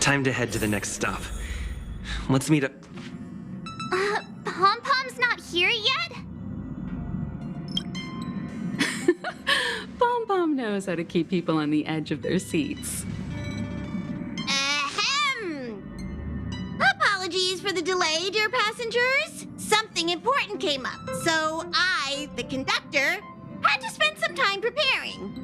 Time to head to the next stop. Let's meet up. Pom-Pom's not here yet? Pom-Pom knows how to keep people on the edge of their seats. Ahem! Apologies for the delay, dear passengers. Something important came up, so I, the conductor, had to spend some time preparing.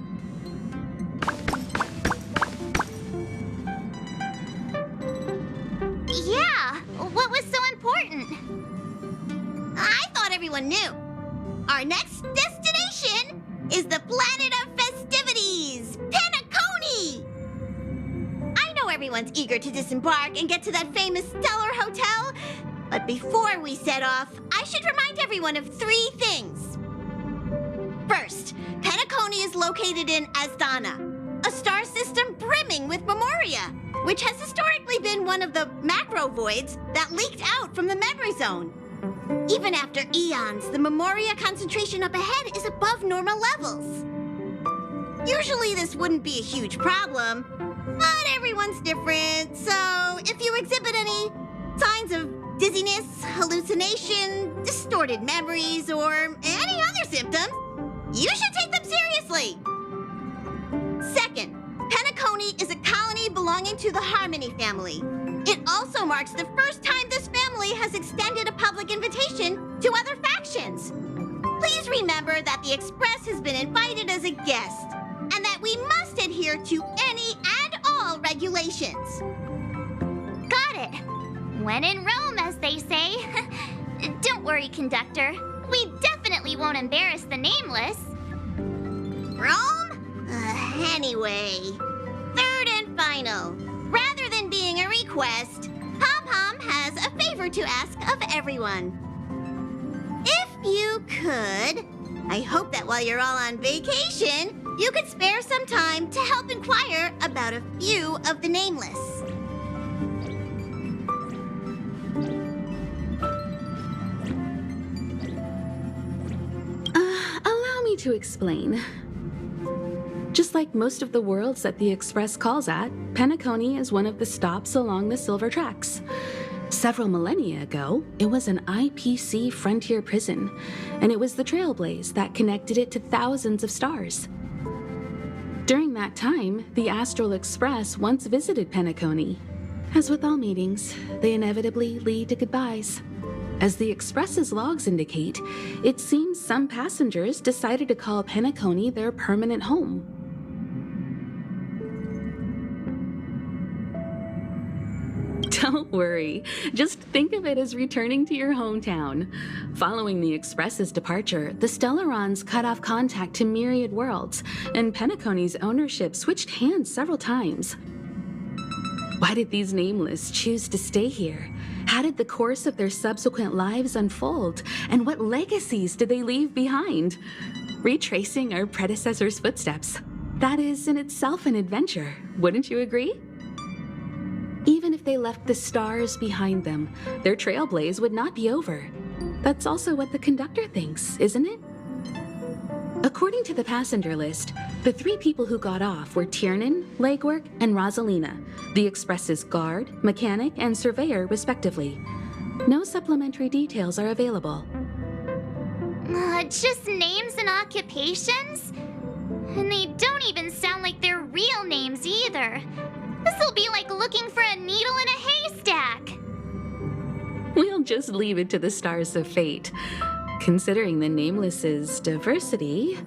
Yeah, what was so important? I thought everyone knew. Our next destination is the planet of festivities, Penacony! I know everyone's eager to disembark and get to that famous Stellar Hotel, but before we set off, I should remind everyone of 3 things. First, Penacony is located in Astana, a star system brimming with memoria, which has historically been one of the macro voids that leaked out from the memory zone. Even after eons, the memoria concentration up ahead is above normal levels. Usually this wouldn't be a huge problem, but everyone's different, so if you exhibit any signs of dizziness, hallucination, distorted memories, or any other symptoms, you should take them seriously. Second, Penacony is a colony belonging to the Harmony family. It also marks the first time this family has extended a public invitation to other factions. Please remember that the Express has been invited as a guest, and that we must adhere to any and all regulations. Got it. When in Rome, as they say. Don't worry, conductor. We definitely won't embarrass the nameless. Rome? Anyway, third and final. Rather than being a request, Pom-Pom has a favor to ask of everyone. If you could, I hope that while you're all on vacation, you could spare some time to help inquire about a few of the nameless. Allow me to explain. Just like most of the worlds that the Express calls at, Penacony is one of the stops along the Silver Tracks. Several millennia ago, it was an IPC frontier prison, and it was the trailblaze that connected it to thousands of stars. During that time, the Astral Express once visited Penacony. As with all meetings, they inevitably lead to goodbyes. As the Express's logs indicate, it seems some passengers decided to call Penacony their permanent home. Don't worry, just think of it as returning to your hometown. Following the Express's departure, the Stellarons cut off contact to myriad worlds, and Penacony's ownership switched hands several times. Why did these nameless choose to stay here? How did the course of their subsequent lives unfold? And what legacies did they leave behind? Retracing our predecessors' footsteps. That is in itself an adventure, wouldn't you agree? Even if they left the stars behind them, their trailblaze would not be over. That's also what the conductor thinks, isn't it? According to the passenger list, the 3 people who got off were Tiernan, Legwork, and Rosalina, the Express's guard, mechanic, and surveyor, respectively. No supplementary details are available. Just names and occupations? And they don't even sound like their real names either. This'll be like looking for a needle in a haystack. We'll just leave it to the stars of fate. Considering the Nameless's diversity,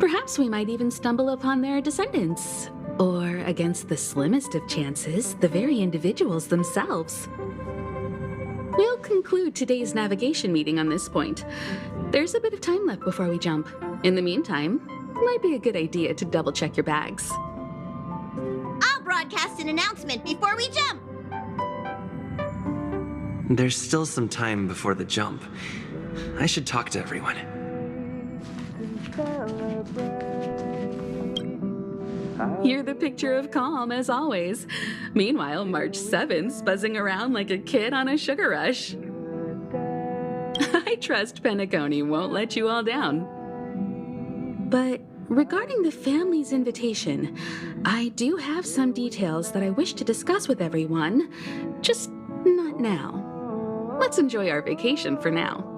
perhaps we might even stumble upon their descendants. Or, against the slimmest of chances, the very individuals themselves. We'll conclude today's navigation meeting on this point. There's a bit of time left before we jump. In the meantime, it might be a good idea to double-check your bags. I'll broadcast an announcement before we jump. There's still some time before the jump. I should talk to everyone. You're the picture of calm, as always. Meanwhile, March 7th's buzzing around like a kid on a sugar rush. I trust Penacony won't let you all down. But regarding the family's invitation, I do have some details that I wish to discuss with everyone, just not now. Let's enjoy our vacation for now.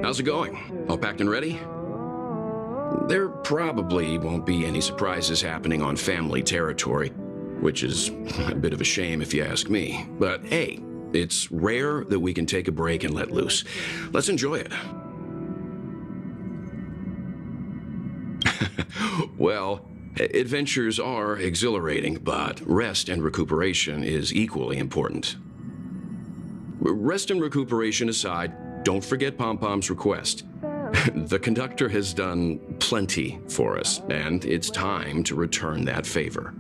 How's it going? All packed and ready? There probably won't be any surprises happening on family territory, which is a bit of a shame if you ask me. But hey, it's rare that we can take a break and let loose. Let's enjoy it. Well, adventures are exhilarating, but rest and recuperation is equally important. Rest and recuperation aside, don't forget Pom-Pom's request. The conductor has done plenty for us, and it's time to return that favor.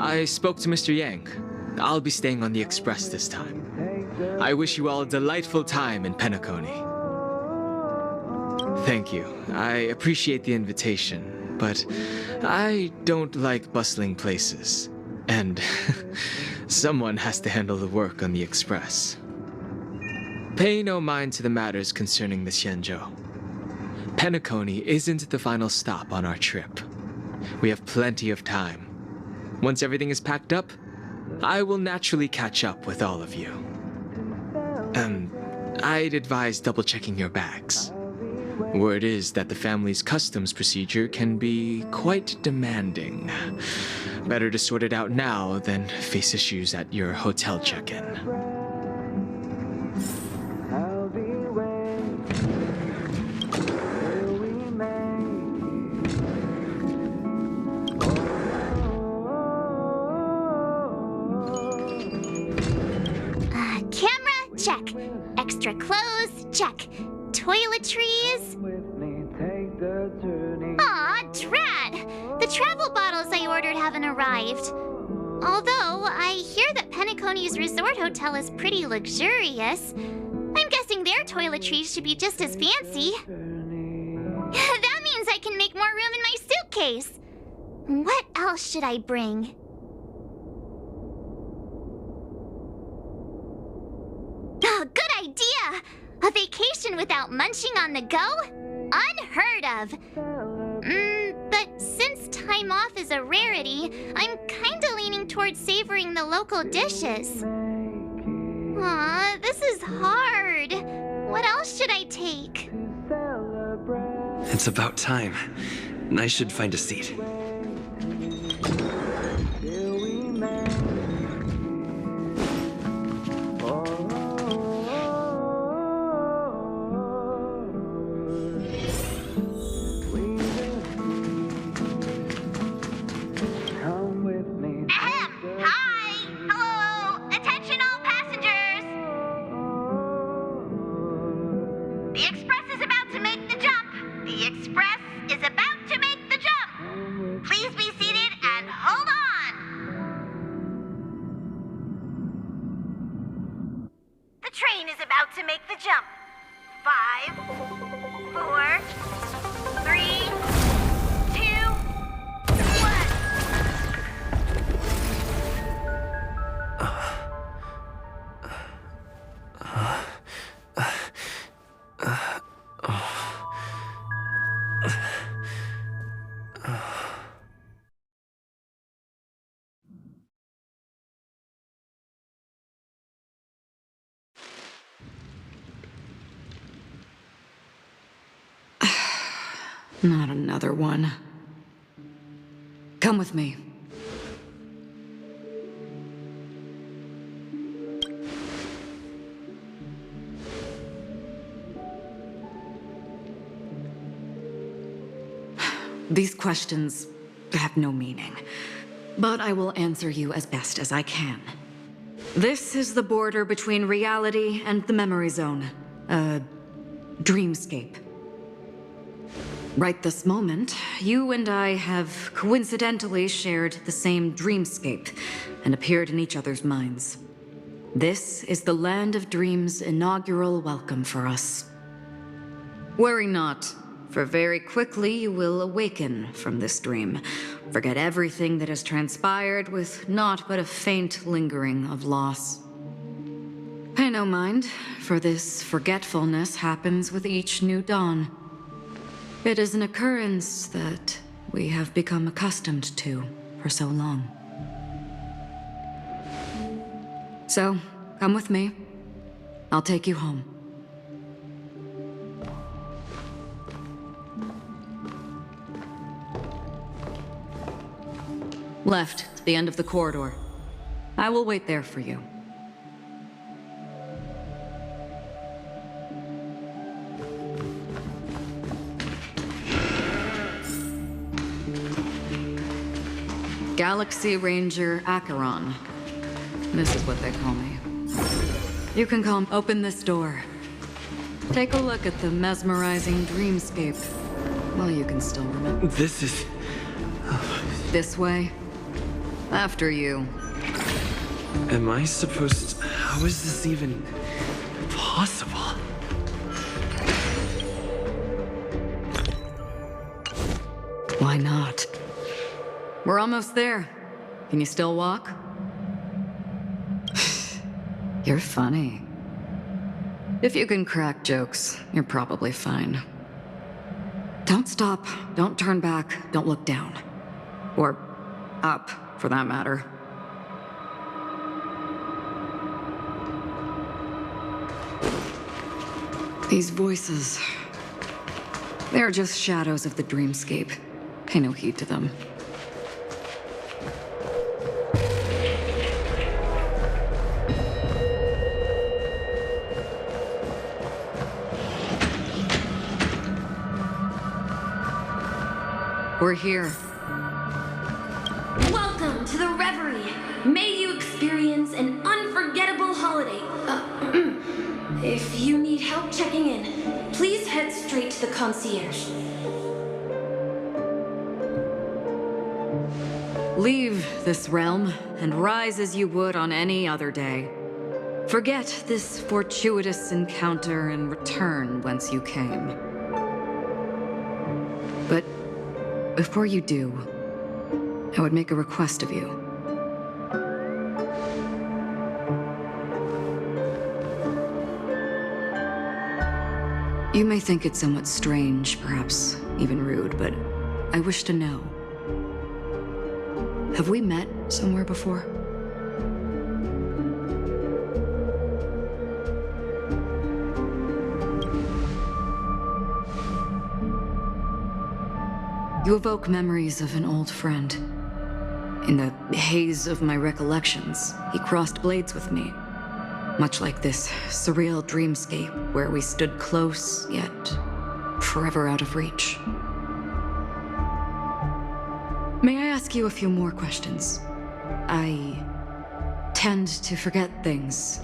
I spoke to Mr. Yang. I'll be staying on the express this time. I wish you all a delightful time in Penacony. Thank you. I appreciate the invitation, but I don't like bustling places. And someone has to handle the work on the express. Pay no mind to the matters concerning the Xianzhou. Penacony isn't the final stop on our trip. We have plenty of time. Once everything is packed up, I will naturally catch up with all of you. I'd advise double-checking your bags. Word is that the family's customs procedure can be quite demanding. Better to sort it out now than face issues at your hotel check-in. Check. Extra clothes? Check. Toiletries? Aw, drat! The travel bottles I ordered haven't arrived. Although, I hear that Penacony's resort hotel is pretty luxurious. I'm guessing their toiletries should be just as fancy. That means I can make more room in my suitcase. What else should I bring? Oh, good idea! A vacation without munching on the go? Unheard of! But since time off is a rarity, I'm kinda leaning towards savoring the local dishes. Aw, this is hard. What else should I take? It's about time. I should find a seat. Not another one. Come with me. These questions have no meaning, but I will answer you as best as I can. This is the border between reality and the memory zone, a dreamscape. Right this moment, you and I have coincidentally shared the same dreamscape and appeared in each other's minds. This is the Land of Dreams' inaugural welcome for us. Worry not, for very quickly you will awaken from this dream. Forget everything that has transpired with naught but a faint lingering of loss. Pay no mind, for this forgetfulness happens with each new dawn. It is an occurrence that we have become accustomed to for so long. So, come with me. I'll take you home. Left, to the end of the corridor. I will wait there for you. Galaxy Ranger Acheron. This is what they call me. You can come open this door. Take a look at the mesmerizing dreamscape. Well, you can still remember. This is... This way. After you. Am I supposed to... How is this even possible? Why not? We're almost there. Can you still walk? You're funny. If you can crack jokes, you're probably fine. Don't stop, don't turn back, don't look down. Or up, for that matter. These voices, they're just shadows of the dreamscape. Pay no heed to them. We're here. Welcome to the Reverie. May you experience an unforgettable holiday. If you need help checking in, please head straight to the concierge. Leave this realm and rise as you would on any other day. Forget this fortuitous encounter and return whence you came. But before you do, I would make a request of you. You may think it somewhat strange, perhaps even rude, but I wish to know. Have we met somewhere before? You evoke memories of an old friend. In the haze of my recollections, he crossed blades with me. Much like this surreal dreamscape where we stood close, yet forever out of reach. May I ask you a few more questions? I tend to forget things,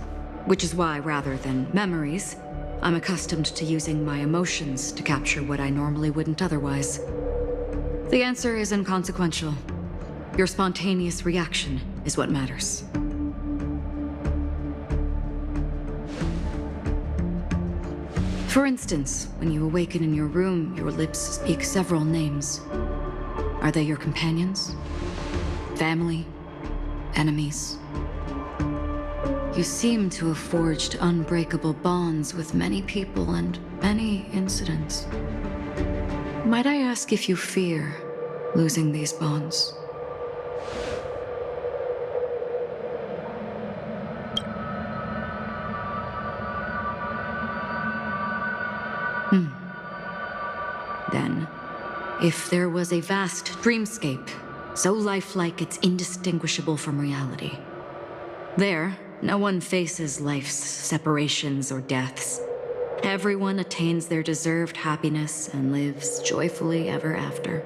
which is why, rather than memories, I'm accustomed to using my emotions to capture what I normally wouldn't otherwise. The answer is inconsequential. Your spontaneous reaction is what matters. For instance, when you awaken in your room, your lips speak several names. Are they your companions? Family? Enemies? You seem to have forged unbreakable bonds with many people and many incidents. Might I ask if you fear losing these bonds? Then, if there was a vast dreamscape, so lifelike it's indistinguishable from reality, there, no one faces life's separations or deaths. Everyone attains their deserved happiness and lives joyfully ever after.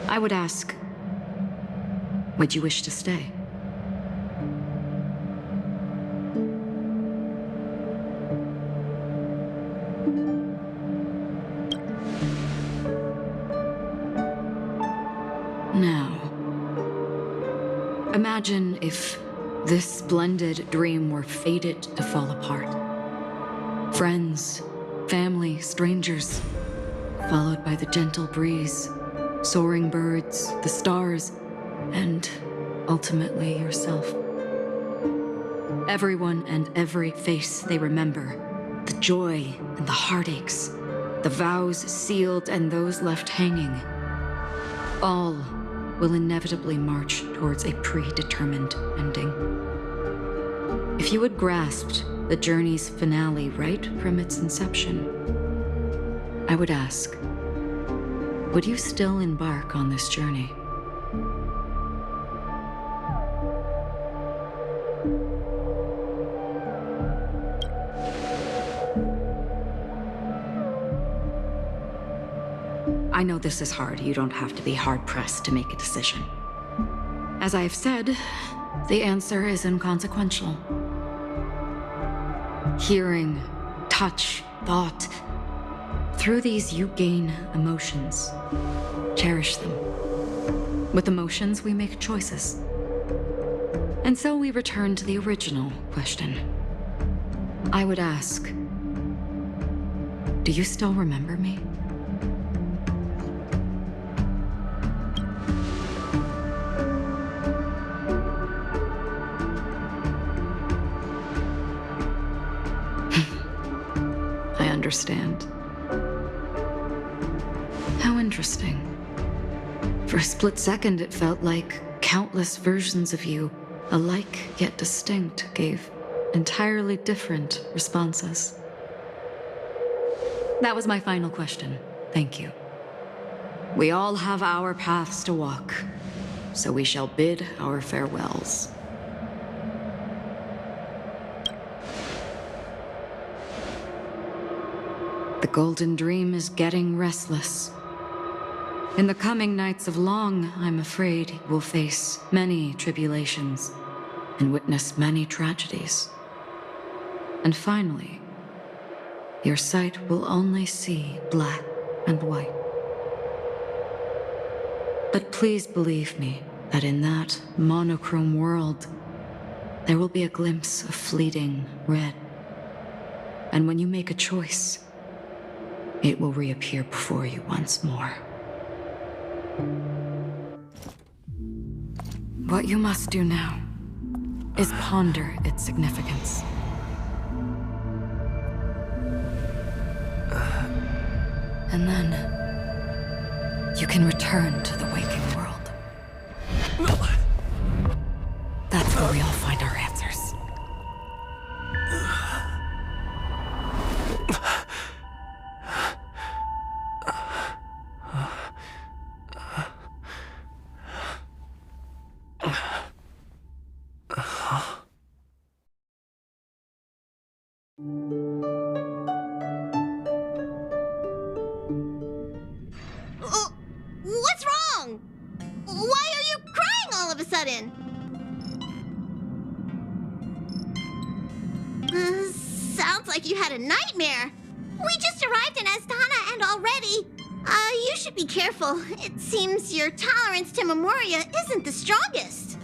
I would ask, would you wish to stay? Now, imagine if this splendid dream were fated to fall apart. Friends, family, strangers, followed by the gentle breeze, soaring birds, the stars, and ultimately yourself. Everyone and every face they remember, the joy and the heartaches, the vows sealed and those left hanging, all will inevitably march towards a predetermined ending. If you had grasped the journey's finale right from its inception, I would ask, would you still embark on this journey? I know this is hard. You don't have to be hard-pressed to make a decision. As I have said, the answer is inconsequential. Hearing, touch, thought. Through these, you gain emotions. Cherish them. With emotions, we make choices. And so we return to the original question. I would ask, do you still remember me? Understand. How interesting. For a split second, it felt like countless versions of you, alike yet distinct, gave entirely different responses. That was my final question. Thank you. We all have our paths to walk, so we shall bid our farewells. The Golden Dream is getting restless. In the coming nights of Long, I'm afraid you will face many tribulations and witness many tragedies. And finally, your sight will only see black and white. But please believe me that in that monochrome world, there will be a glimpse of fleeting red. And when you make a choice, it will reappear before you once more. What you must do now is ponder its significance. And then you can return to the waking world. That's where we all find our answers. What's wrong? Why are you crying all of a sudden? Sounds like you had a nightmare. We just arrived in Astana and already... you should be careful. It seems your tolerance to Memoria isn't the strongest.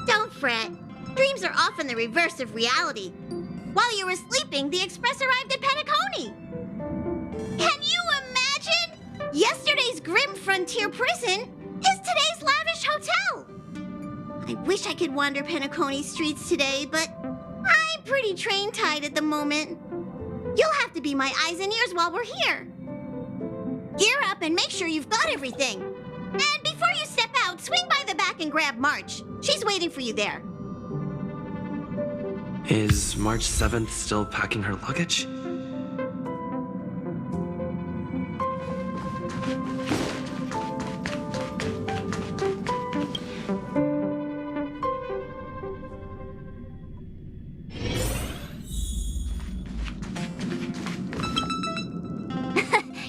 Don't fret. Dreams are often the reverse of reality. While you were sleeping, the Express arrived at Penacony. Can you imagine? Yesterday's grim frontier prison is today's lavish hotel. I wish I could wander Penacony streets today, but I'm pretty train-tied at the moment. You'll have to be my eyes and ears while we're here. Gear up and make sure you've got everything. And before you step out, swing by the back and grab March. She's waiting for you there. Is March 7th still packing her luggage?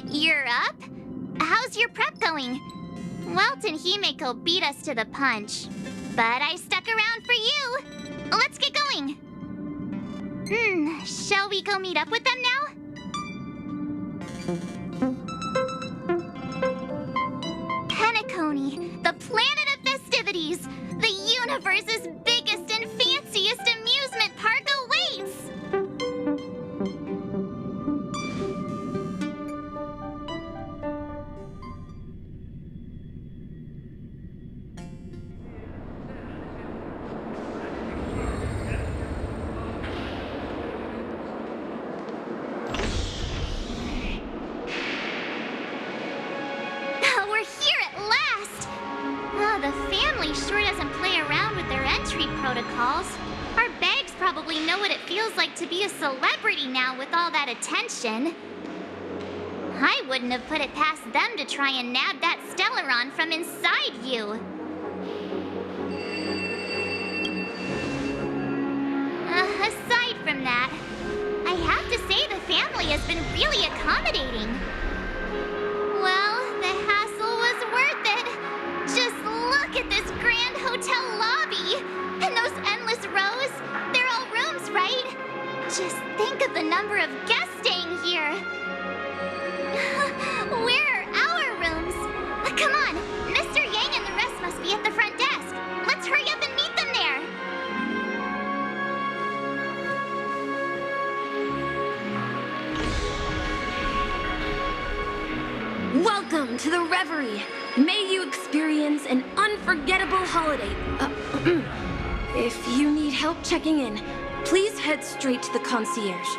You're up? How's your prep going? Welt and Himeko beat us to the punch, but I stuck around for you. Let's get going. Shall we go meet up with them now? Penacony Penacony, the planet of festivities. The universe's biggest and fanciest amusement park awaits! We're here at last! Oh, the family sure doesn't play around with their entry protocols. Our bags probably know what it feels like to be a celebrity now with all that attention. I wouldn't have put it past them to try and nab that Stellaron from inside you. Aside from that, I have to say the family has been really accommodating. Well, the hassle was worth it. Just look at this grand hotel lobby. And those endless rows. They're all rooms, right? Just think of the number of guests staying here. Where are our rooms? Come on, Mr. Yang and the rest must be at the front desk. Let's hurry up and meet them there. Welcome to the Reverie. May you experience an unforgettable holiday. If you need help checking in, please head straight to the concierge.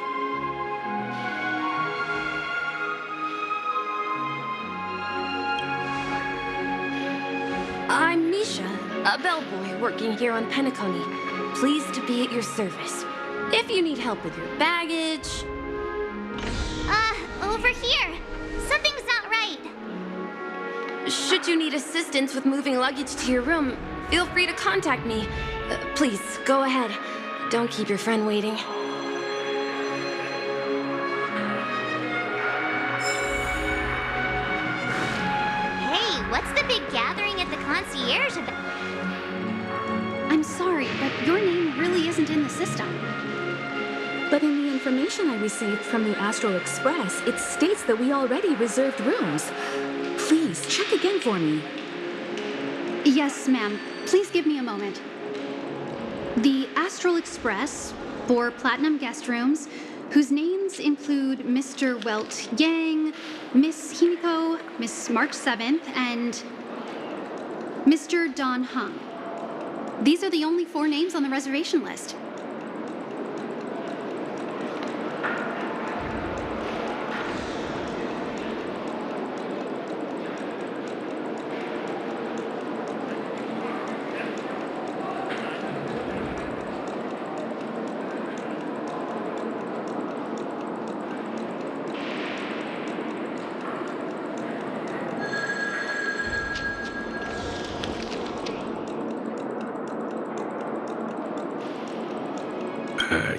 I'm Misha, a bellboy working here on Penacony. Pleased to be at your service. If you need help with your baggage... Over here. Something's not right. Should you need assistance with moving luggage to your room, feel free to contact me. Please, go ahead. Don't keep your friend waiting. Hey, what's the big gathering at the concierge about? I'm sorry, but your name really isn't in the system. But in the information I received from the Astral Express, it states that we already reserved rooms. Please, check again for me. Yes, ma'am. Please give me a moment. The Astral Express, 4 platinum guest rooms, whose names include Mr. Welt Yang, Miss Himiko, Miss March 7th, and Mr. Don Hung. These are the only 4 names on the reservation list.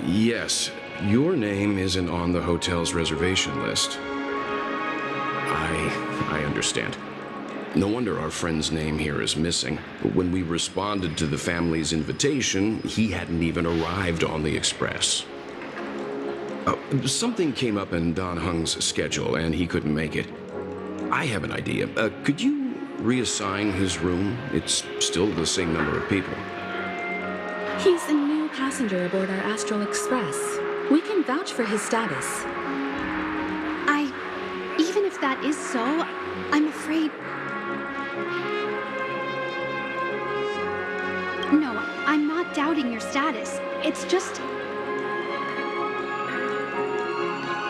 Yes, your name isn't on the hotel's reservation list. I understand. No wonder our friend's name here is missing. When we responded to the family's invitation, he hadn't even arrived on the express. Something came up in Don Hung's schedule, and he couldn't make it. I have an idea. Could you reassign his room? It's still the same number of people. He's a new passenger aboard our Astral Express. We can vouch for his status. Even if that is so, I'm afraid... No, I'm not doubting your status. It's just...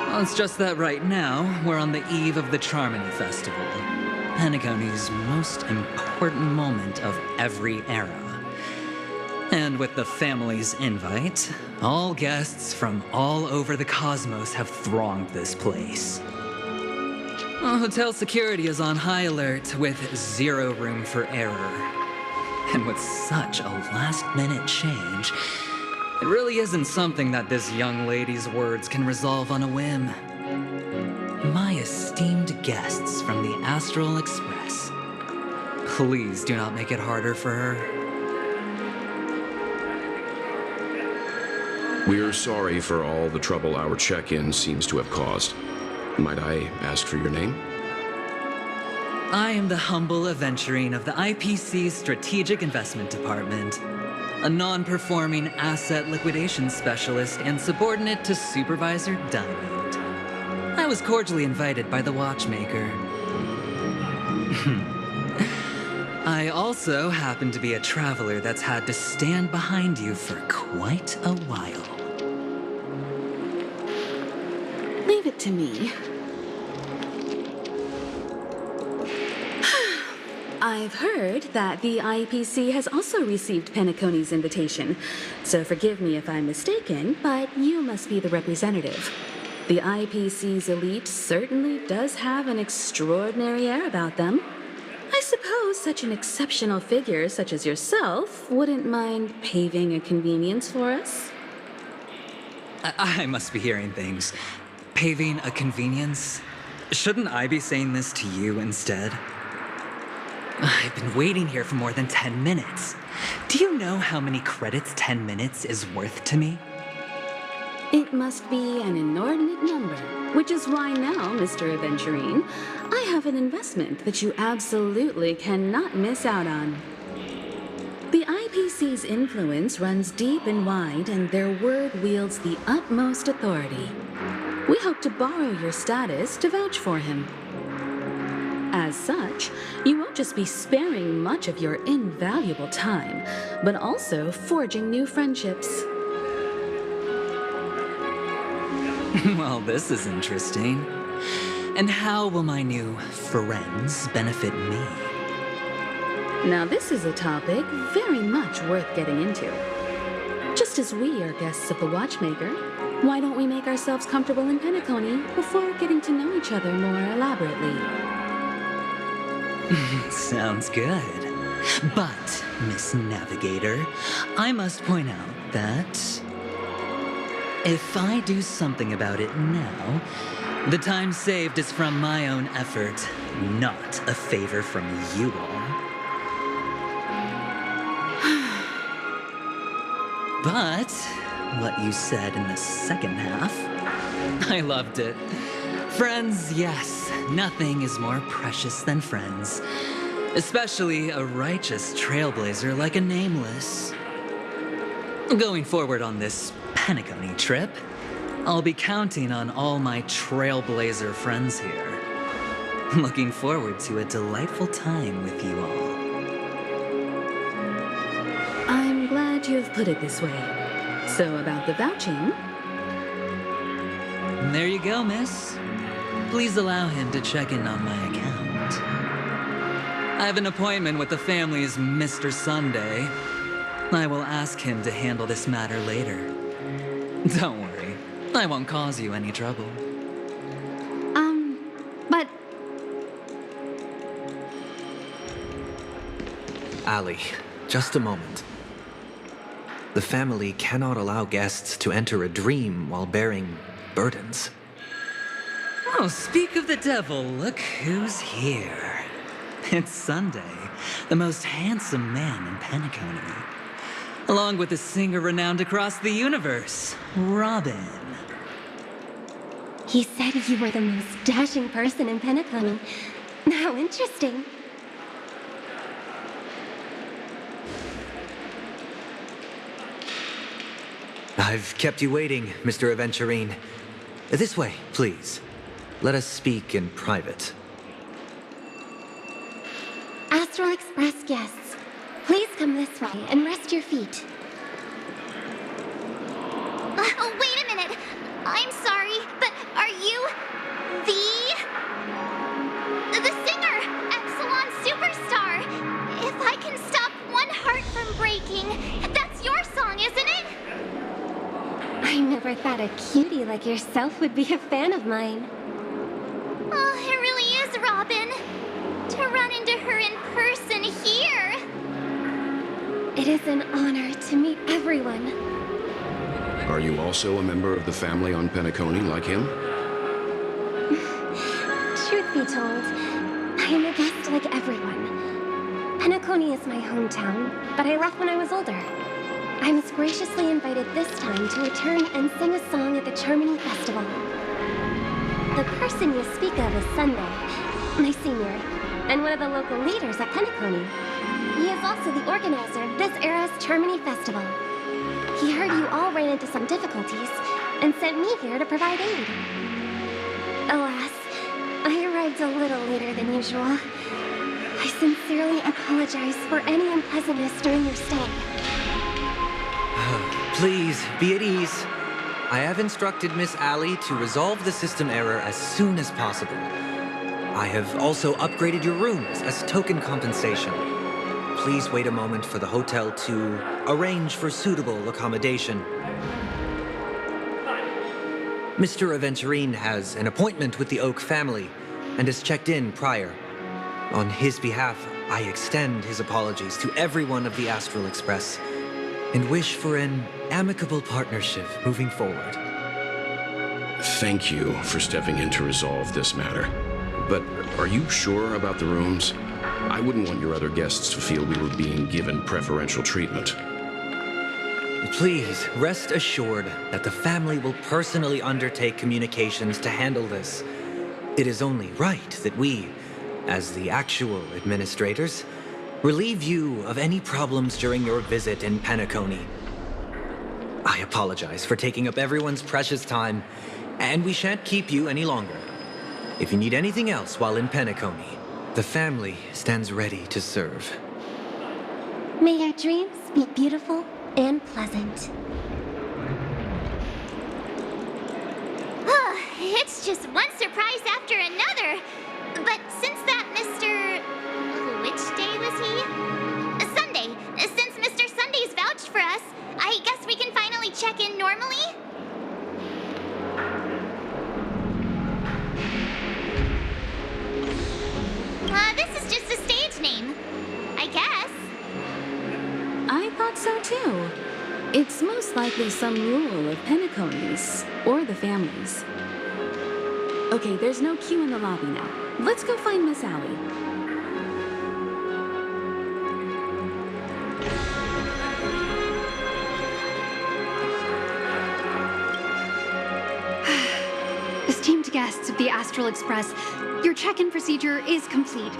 Well, it's just that right now, we're on the eve of the Charmony Festival, Penacony's most important moment of every era. And with the family's invite, all guests from all over the cosmos have thronged this place. Hotel security is on high alert with 0 room for error. And with such a last-minute change, it really isn't something that this young lady's words can resolve on a whim. My esteemed guests from the Astral Express, please do not make it harder for her. We're sorry for all the trouble our check-in seems to have caused. Might I ask for your name? I am the humble aventurine of the IPC's Strategic Investment Department, a non-performing asset liquidation specialist and subordinate to Supervisor Diamond. I was cordially invited by the watchmaker. I also happen to be a traveler that's had to stand behind you for quite a while. Leave it to me. I've heard that the IPC has also received Penacony's invitation, so forgive me if I'm mistaken, but you must be the representative. The IPC's elite certainly does have an extraordinary air about them. I suppose such an exceptional figure such as yourself wouldn't mind paving a convenience for us? I must be hearing things. Paving a convenience? Shouldn't I be saying this to you instead? I've been waiting here for more than 10 minutes. Do you know how many credits 10 minutes is worth to me? It must be an inordinate number, which is why now, Mr. Aventurine, I have an investment that you absolutely cannot miss out on. The IPC's influence runs deep and wide, and their word wields the utmost authority. We hope to borrow your status to vouch for him. As such, you won't just be sparing much of your invaluable time, but also forging new friendships. Well, this is interesting. And how will my new friends benefit me? Now, this is a topic very much worth getting into. Just as we are guests of the Watchmaker, why don't we make ourselves comfortable in Penacony before getting to know each other more elaborately? Sounds good. But, Miss Navigator, I must point out that if I do something about it now, the time saved is from my own effort, not a favor from you all. But what you said in the second half, I loved it. Friends, yes, nothing is more precious than friends, especially a righteous trailblazer like a Nameless. Going forward on this Penacony trip, I'll be counting on all my trailblazer friends here. Looking forward to a delightful time with you all. I'm glad you have put it this way. So about the vouching? There you go, miss. Please allow him to check in on my account. I have an appointment with the family's Mr. Sunday. I will ask him to handle this matter later. Don't worry, I won't cause you any trouble. But Ali, just a moment. The family cannot allow guests to enter a dream while bearing burdens. Oh, speak of the devil, look who's here. It's Sunday, the most handsome man in Penacony. Along with a singer renowned across the universe, Robin. he said you were the most dashing person in Penacony. How interesting. I've kept you waiting, Mr. Aventurine. This way, please. Let us speak in private. Astral Express guests, please come this way and rest your feet. Oh, wait a minute. I'm sorry, but are you the singer, Epsilon Superstar? If I can stop one heart from breaking, that's your song, isn't it? I never thought a cutie like yourself would be a fan of mine. Oh, it really is, Robin. To run into her in person here. It is an honor to meet everyone. Are you also a member of the family on Penacony like him? Truth be told, I am a guest like everyone. Penacony is my hometown, but I left when I was older. I was graciously invited this time to return and sing a song at the Charmony Festival. The person you speak of is Sunday, my senior, and one of the local leaders at Penacony. He is also the organizer of this era's Charmony Festival. He heard you all ran into some difficulties and sent me here to provide aid. Alas, I arrived a little later than usual. I sincerely apologize for any unpleasantness during your stay. Please, be at ease. I have instructed Miss Allie to resolve the system error as soon as possible. I have also upgraded your rooms as token compensation. Please wait a moment for the hotel to arrange for suitable accommodation. Mr. Aventurine has an appointment with the Oak family and has checked in prior. On his behalf, I extend his apologies to everyone of the Astral Express and wish for an amicable partnership moving forward. Thank you for stepping in to resolve this matter. But are you sure about the rooms? I wouldn't want your other guests to feel we were being given preferential treatment. Please, rest assured that the family will personally undertake communications to handle this. It is only right that we, as the actual administrators, relieve you of any problems during your visit in Penacony. I apologize for taking up everyone's precious time, and we shan't keep you any longer. If you need anything else while in Penacony, the family stands ready to serve. May your dreams be beautiful and pleasant. It's just one surprise after another. But since that Mr. Which day was he? Sunday. Since Mr. Sunday's vouched for us, I guess we can finally check in normally? This is just a stage name, I guess. I thought so too. It's most likely some rule of Penacony's or the family's. Okay, there's no queue in the lobby now. Let's go find Miss Allie. Esteemed guests of the Astral Express, your check-in procedure is complete.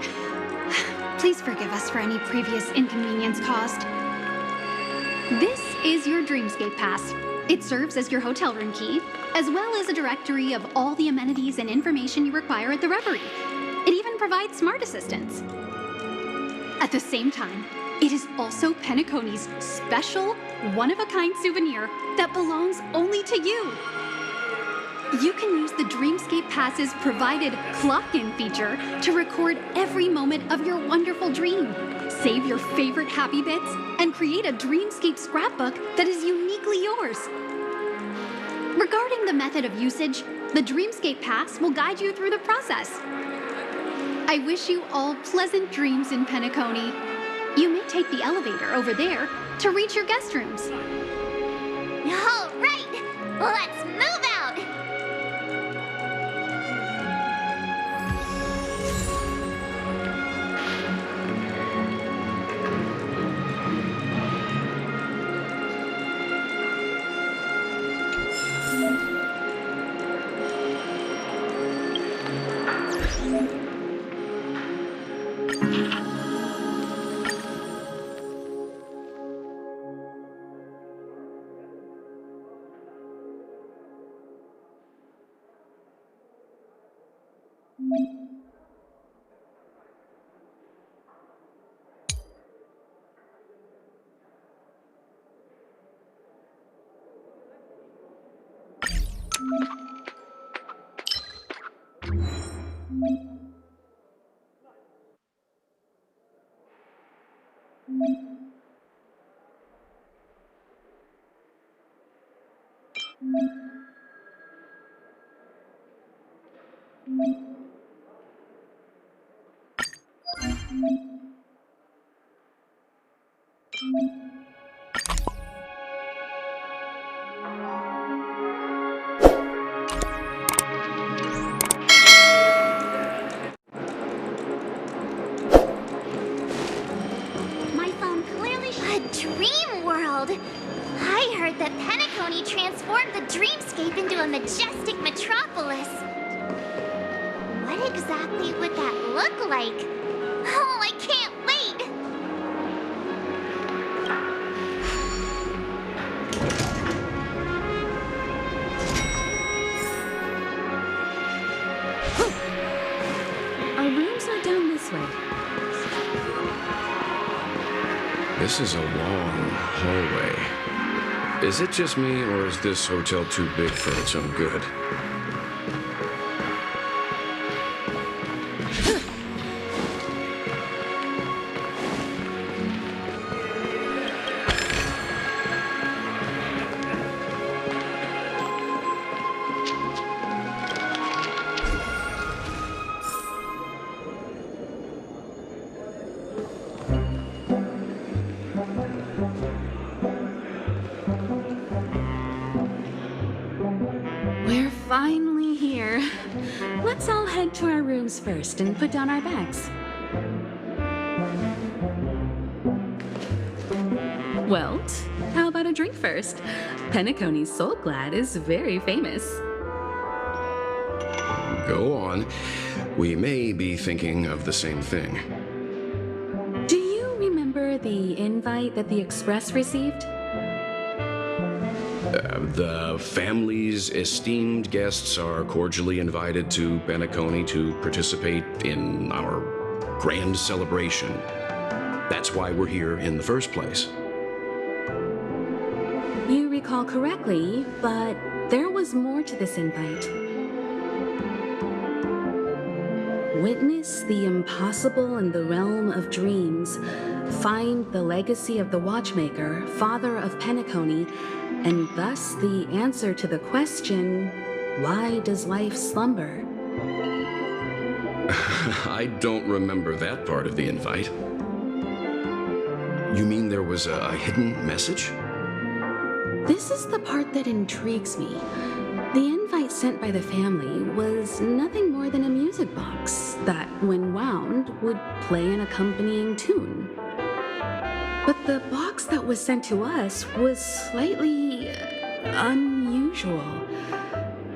Please forgive us for any previous inconvenience caused. This is your Dreamscape Pass. It serves as your hotel room key, as well as a directory of all the amenities and information you require at the Reverie. It even provides smart assistants. At the same time, it is also Penacony's special, one-of-a-kind souvenir that belongs only to you. You can use the Dreamscape Pass's provided clock-in feature to record every moment of your wonderful dream, save your favorite happy bits, and create a Dreamscape scrapbook that is uniquely yours. Regarding the method of usage, the Dreamscape Pass will guide you through the process. I wish you all pleasant dreams in Penacony. You may take the elevator over there to reach your guest rooms. All right, let's move out. My phone clearly a dream world. I heard that Penacony transformed the dreamscape into a majestic metropolis. What exactly would that look like? Oh, I can't wait! Our rooms are down this way. This is a long hallway. Is it just me, or is this hotel too big for its own good? We're finally here. Let's all head to our rooms first and put down our bags. Welt, how about a drink first? Penacony's Soul Glad is very famous. Go on. We may be thinking of the same thing. Do you remember the invite that the Express received? The family's esteemed guests are cordially invited to Penacony to participate in our grand celebration. That's why we're here in the first place. You recall correctly, but there was more to this invite. Witness the impossible in the realm of dreams. Find the legacy of the Watchmaker, father of Penacony, and thus the answer to the question, why does life slumber? I don't remember that part of the invite. You mean there was a hidden message? This is the part that intrigues me. The invite sent by the family was nothing more than a music box that, when wound, would play an accompanying tune. But the box that was sent to us was slightly unusual.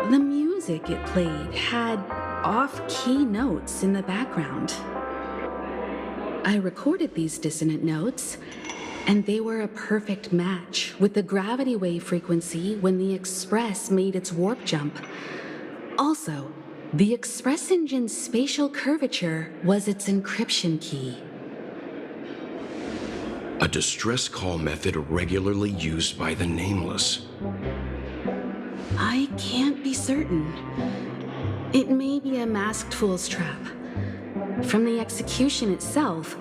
The music it played had off-key notes in the background. I recorded these dissonant notes, and they were a perfect match with the gravity wave frequency when the Express made its warp jump. Also, the Express engine's spatial curvature was its encryption key. A distress call method regularly used by the Nameless. I can't be certain. It may be a masked fool's trap. From the execution itself,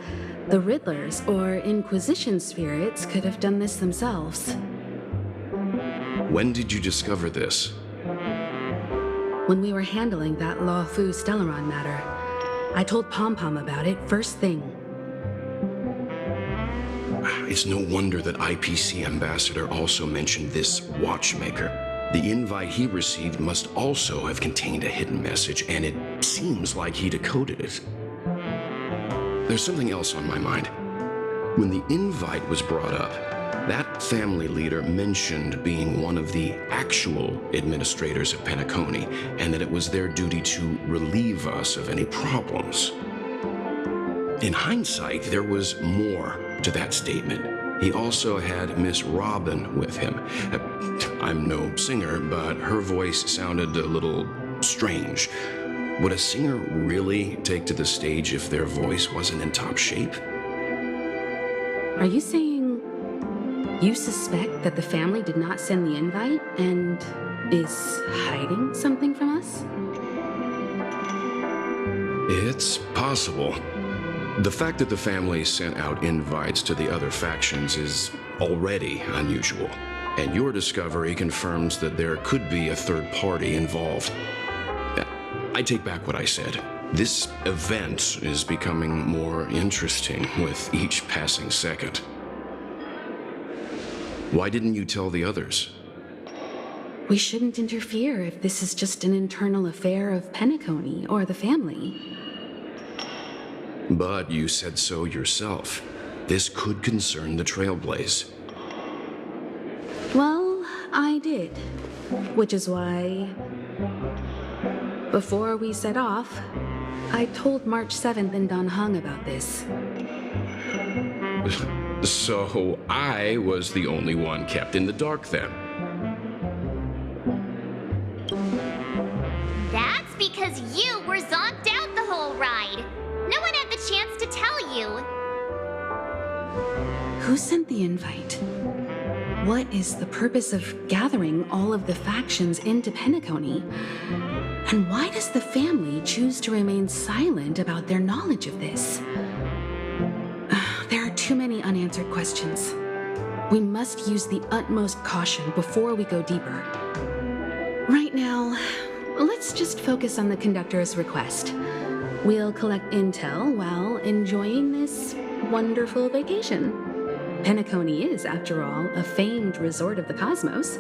the Riddlers or Inquisition spirits could have done this themselves. When did you discover this? When we were handling that Lawfu Stellaron matter, I told Pom Pom about it first thing. It's no wonder that IPC Ambassador also mentioned this Watchmaker. The invite he received must also have contained a hidden message, and it seems like he decoded it. There's something else on my mind. When the invite was brought up, that family leader mentioned being one of the actual administrators of Penacony, and that it was their duty to relieve us of any problems. In hindsight, there was more to that statement. He also had Miss Robin with him. I'm no singer, but her voice sounded a little strange. Would a singer really take to the stage if their voice wasn't in top shape? Are you saying you suspect that the family did not send the invite and is hiding something from us? It's possible. The fact that the family sent out invites to the other factions is already unusual, and your discovery confirms that there could be a third party involved. I take back what I said. This event is becoming more interesting with each passing second. Why didn't you tell the others? We shouldn't interfere if this is just an internal affair of Penacony or the family. But you said so yourself. This could concern the Trailblaze. Well, I did. Which is why, before we set off, I told March 7th in Don Hung about this. So I was the only one kept in the dark then. That's because you were zonked out the whole ride. No one had the chance to tell you. Who sent the invite? What is the purpose of gathering all of the factions into Penacony? And why does the family choose to remain silent about their knowledge of this? There are too many unanswered questions. We must use the utmost caution before we go deeper. Right now, let's just focus on the conductor's request. We'll collect intel while enjoying this wonderful vacation. Penacony is, after all, a famed resort of the cosmos.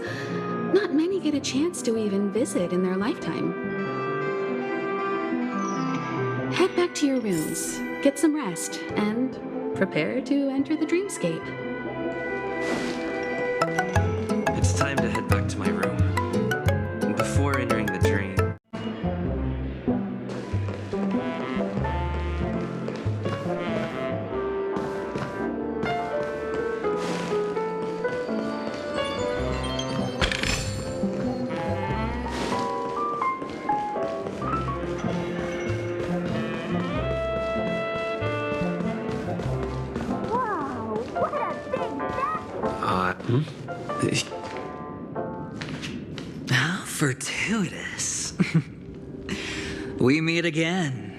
Not many get a chance to even visit in their lifetime. Head back to your rooms, get some rest, and prepare to enter the dreamscape. It's time to head back to my room. Before entering the dream, How fortuitous. We meet again.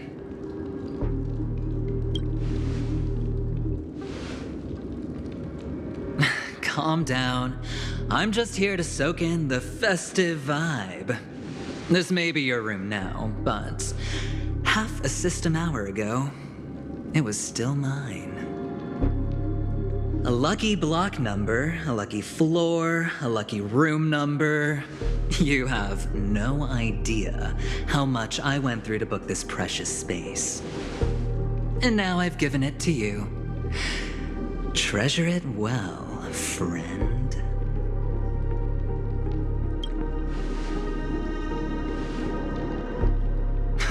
Calm down. I'm just here to soak in the festive vibe. This may be your room now, but half a system hour ago, it was still mine. A lucky block number, a lucky floor, a lucky room number. You have no idea how much I went through to book this precious space. And now I've given it to you. Treasure it well, friend.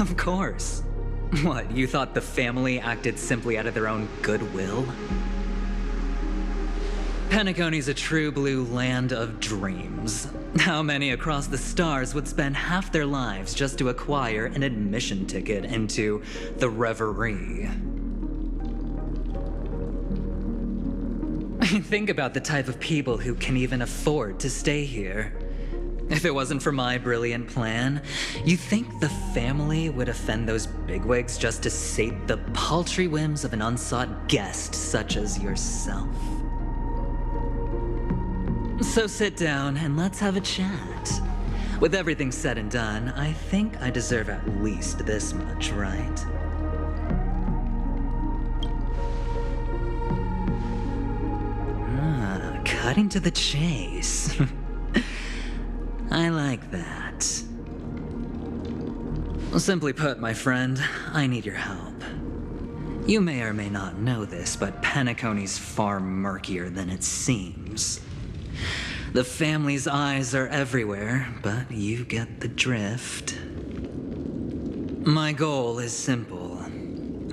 Of course. What, you thought the family acted simply out of their own goodwill? Penacony's a true blue land of dreams. How many across the stars would spend half their lives just to acquire an admission ticket into the reverie? Think about the type of people who can even afford to stay here. If it wasn't for my brilliant plan, you think the family would offend those bigwigs just to sate the paltry whims of an unsought guest such as yourself? So sit down and let's have a chat. With everything said and done, I think I deserve at least this much, right? Cutting to the chase. I like that. Simply put, my friend, I need your help. You may or may not know this, but Penacony's far murkier than it seems. The family's eyes are everywhere, but you get the drift. My goal is simple.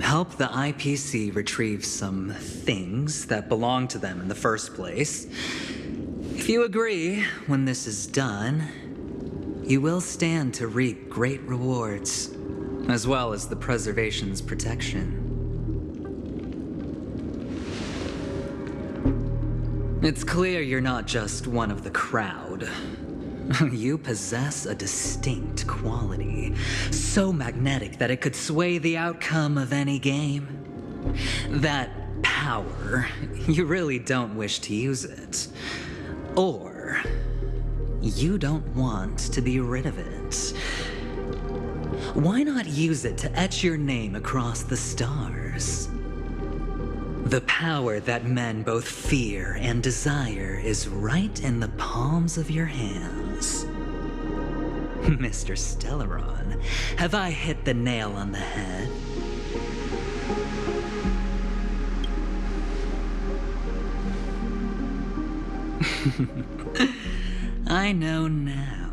Help the IPC retrieve some things that belong to them in the first place. If you agree, when this is done, you will stand to reap great rewards, as well as the preservation's protection. It's clear you're not just one of the crowd. You possess a distinct quality, so magnetic that it could sway the outcome of any game. That power, you really don't wish to use it. Or you don't want to be rid of it. Why not use it to etch your name across the stars? The power that men both fear and desire is right in the palms of your hands. Mr. Stellaron, have I hit the nail on the head? I know now.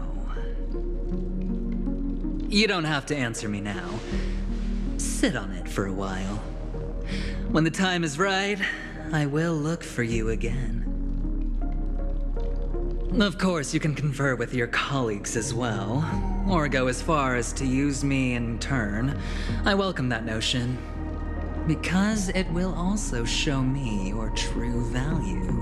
You don't have to answer me now. sit on it for a while. When the time is right, I will look for you again. Of course, you can confer with your colleagues as well, or go as far as to use me in turn. I welcome that notion, because it will also show me your true value.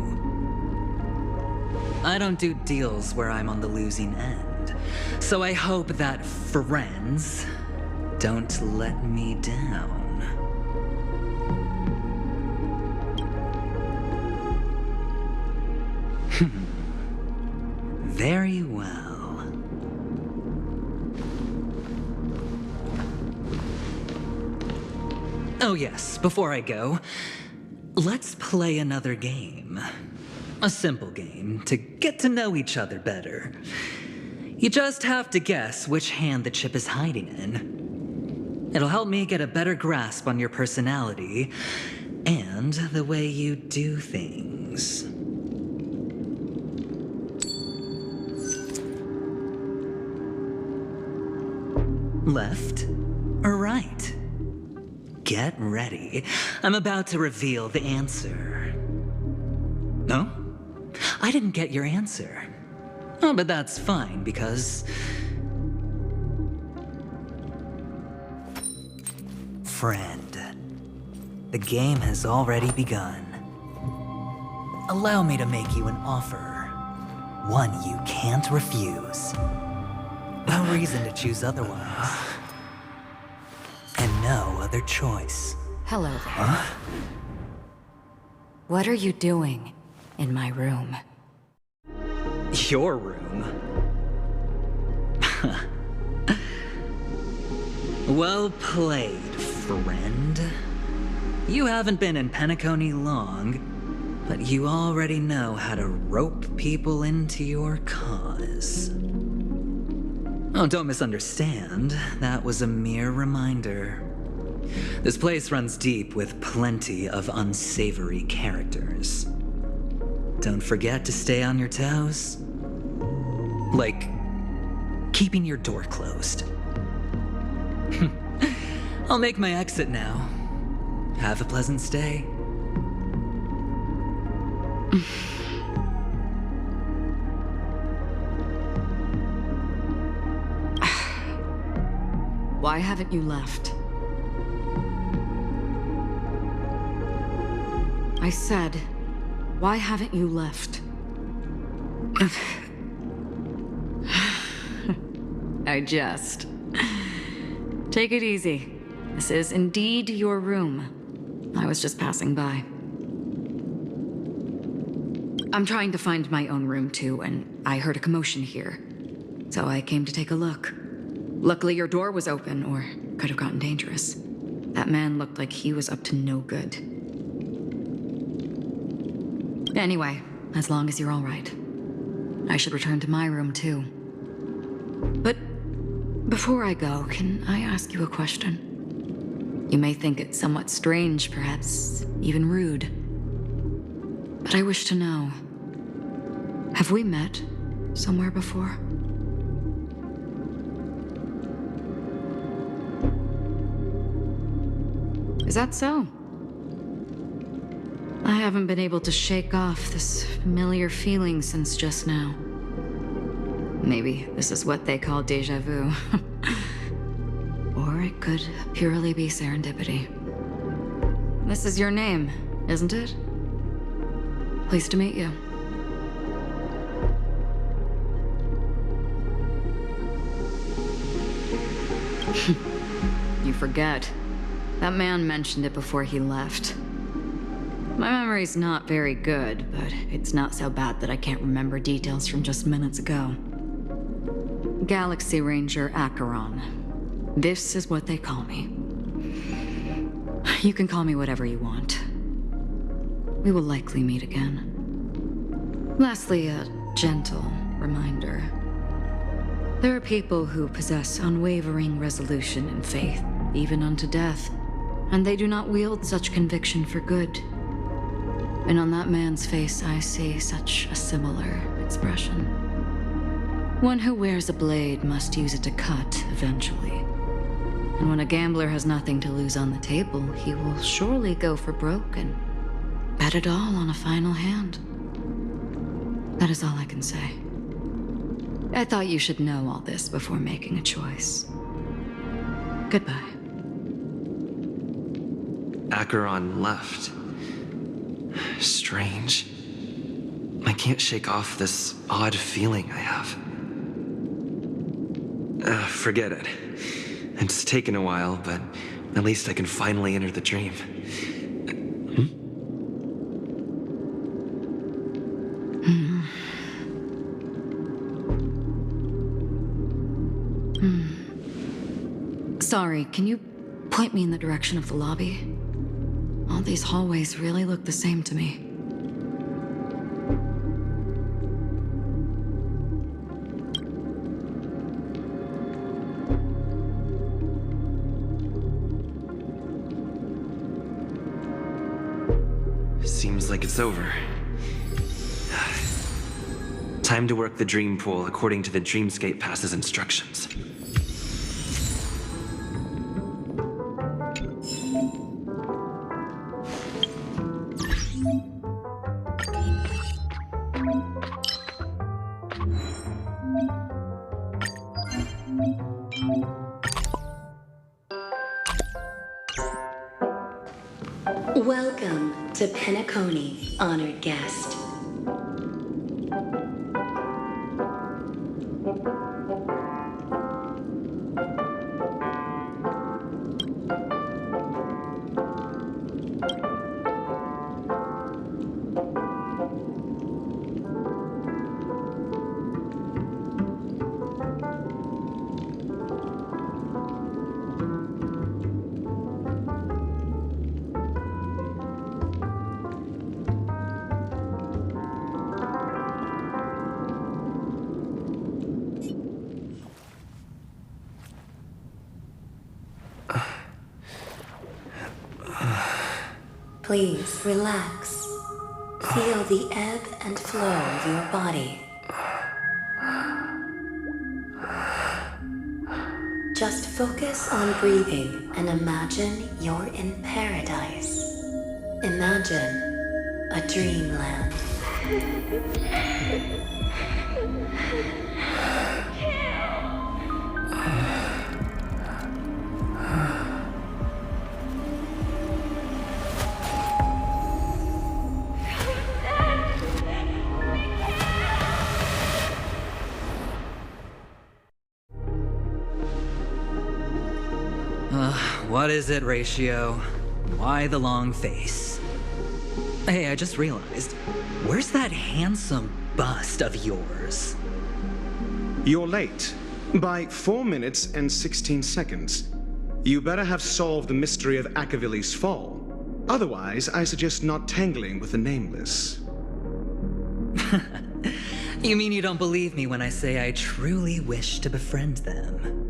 I don't do deals where I'm on the losing end, so I hope that friends don't let me down. Very well. Oh yes, before I go, let's play another game. A simple game to get to know each other better. You just have to guess which hand the chip is hiding in. It'll help me get a better grasp on your personality and the way you do things. Left or right? Get ready. I'm about to reveal the answer. No? I didn't get your answer. Oh, but that's fine because... Friend, the game has already begun. Allow me to make you an offer. One you can't refuse. No reason to choose otherwise. And no other choice. Hello there. Huh? What are you doing in my room? Your room? Well played, friend. You haven't been in Penacony long, but you already know how to rope people into your cause. Oh, don't misunderstand. That was a mere reminder. This place runs deep with plenty of unsavory characters. Don't forget to stay on your toes. Like, keeping your door closed. I'll make my exit now. Have a pleasant stay. Why haven't you left? I said, why haven't you left? I jest. Take it easy. This is indeed your room. I was just passing by. I'm trying to find my own room too, and I heard a commotion here. So I came to take a look. Luckily your door was open, or could have gotten dangerous. That man looked like he was up to no good. Anyway, as long as you're all right. I should return to my room too. But before I go, can I ask you a question? You may think it somewhat strange, perhaps even rude. But I wish to know, have we met somewhere before? Is that so? I haven't been able to shake off this familiar feeling since just now. Maybe this is what they call déjà vu. Or it could purely be serendipity. This is your name, isn't it? Pleased to meet you. You forget. That man mentioned it before he left. My memory's not very good, but it's not so bad that I can't remember details from just minutes ago. Galaxy Ranger Acheron. This is what they call me. You can call me whatever you want. We will likely meet again. Lastly, a gentle reminder. There are people who possess unwavering resolution and faith, even unto death, and they do not wield such conviction for good. And on that man's face, I see such a similar expression. One who wears a blade must use it to cut eventually. And when a gambler has nothing to lose on the table, he will surely go for broke and bet it all on a final hand. That is all I can say. I thought you should know all this before making a choice. Goodbye. Acheron left. Strange. I can't shake off this odd feeling I have. Forget it. It's taken a while, but at least I can finally enter the dream. Sorry, can you point me in the direction of the lobby? All these hallways really look the same to me. Seems like it's over. Time to work the dream pool according to the Dreamscape Pass's instructions. Welcome to Penacony, honored guest. Please relax. Feel the ebb and flow of your body. Just focus on breathing and imagine you're in paradise. Imagine a dreamland. What is it, Ratio? Why the long face? Hey, I just realized, where's that handsome bust of yours? You're late. By 4 minutes and 16 seconds. You better have solved the mystery of Akavili's fall. Otherwise, I suggest not tangling with the Nameless. You mean you don't believe me when I say I truly wish to befriend them?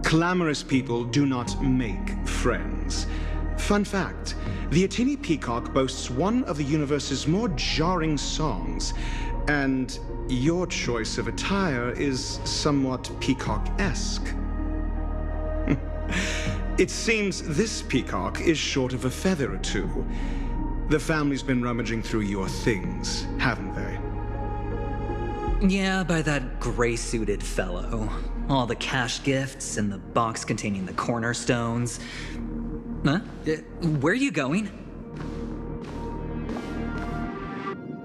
Clamorous people do not make friends. Fun fact, the Atini Peacock boasts one of the universe's more jarring songs, and your choice of attire is somewhat peacock-esque. It seems this peacock is short of a feather or two. The family's been rummaging through your things, haven't they? Yeah, by that gray-suited fellow. All the cash gifts and the box containing the cornerstones. Huh? Where are you going?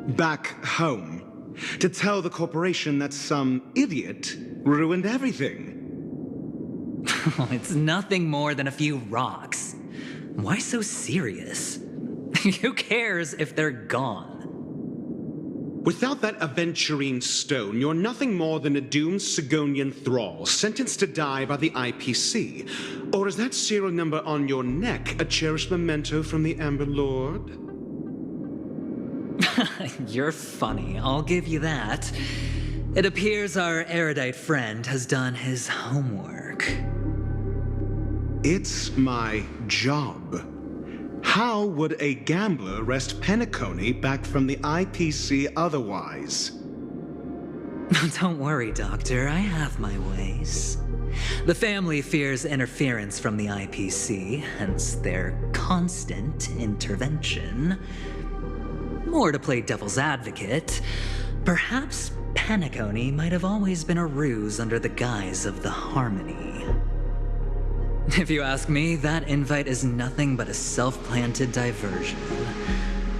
Back home. To tell the corporation that some idiot ruined everything. It's nothing more than a few rocks. Why so serious? Who cares if they're gone? Without that aventurine stone, you're nothing more than a doomed Sigonian thrall, sentenced to die by the IPC. Or is that serial number on your neck a cherished memento from the Amber Lord? You're funny, I'll give you that. It appears our erudite friend has done his homework. It's my job. How would a gambler wrest Penacony back from the IPC otherwise? Don't worry, Doctor. I have my ways. The family fears interference from the IPC, hence their constant intervention. Or to play devil's advocate, perhaps Penacony might have always been a ruse under the guise of the Harmony. If you ask me, that invite is nothing but a self-planted diversion.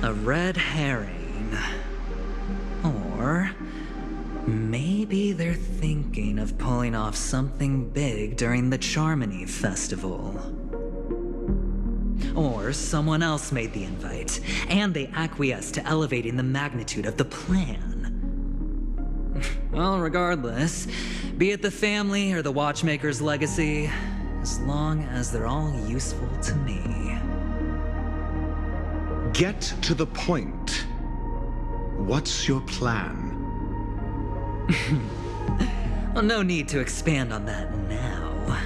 A red herring. Or maybe they're thinking of pulling off something big during the Charmony Festival. Or someone else made the invite, and they acquiesced to elevating the magnitude of the plan. Well, regardless, be it the family or the Watchmaker's legacy, as long as they're all useful to me. Get to the point. What's your plan? Well, no need to expand on that now.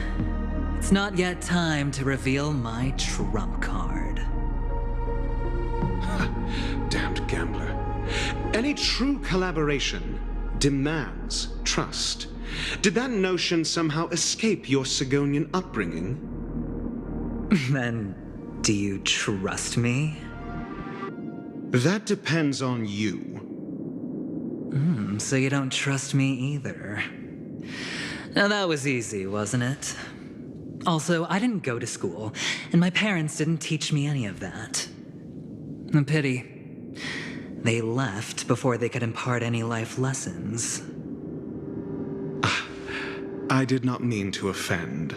It's not yet time to reveal my trump card. Damned gambler. Any true collaboration demands trust. Did that notion somehow escape your Sigonian upbringing? Then, do you trust me? That depends on you. So you don't trust me either. Now that was easy, wasn't it? Also, I didn't go to school, and my parents didn't teach me any of that. A pity. They left before they could impart any life lessons. I did not mean to offend.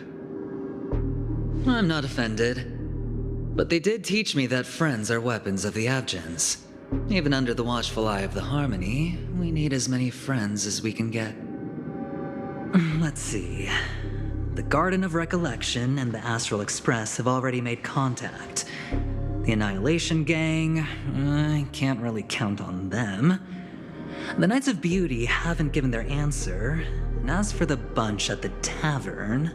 I'm not offended. But they did teach me that friends are weapons of the Abgens. Even under the watchful eye of the Harmony, we need as many friends as we can get. Let's see. The Garden of Recollection and the Astral Express have already made contact. The Annihilation Gang, I can't really count on them. The Knights of Beauty haven't given their answer, and as for the bunch at the tavern...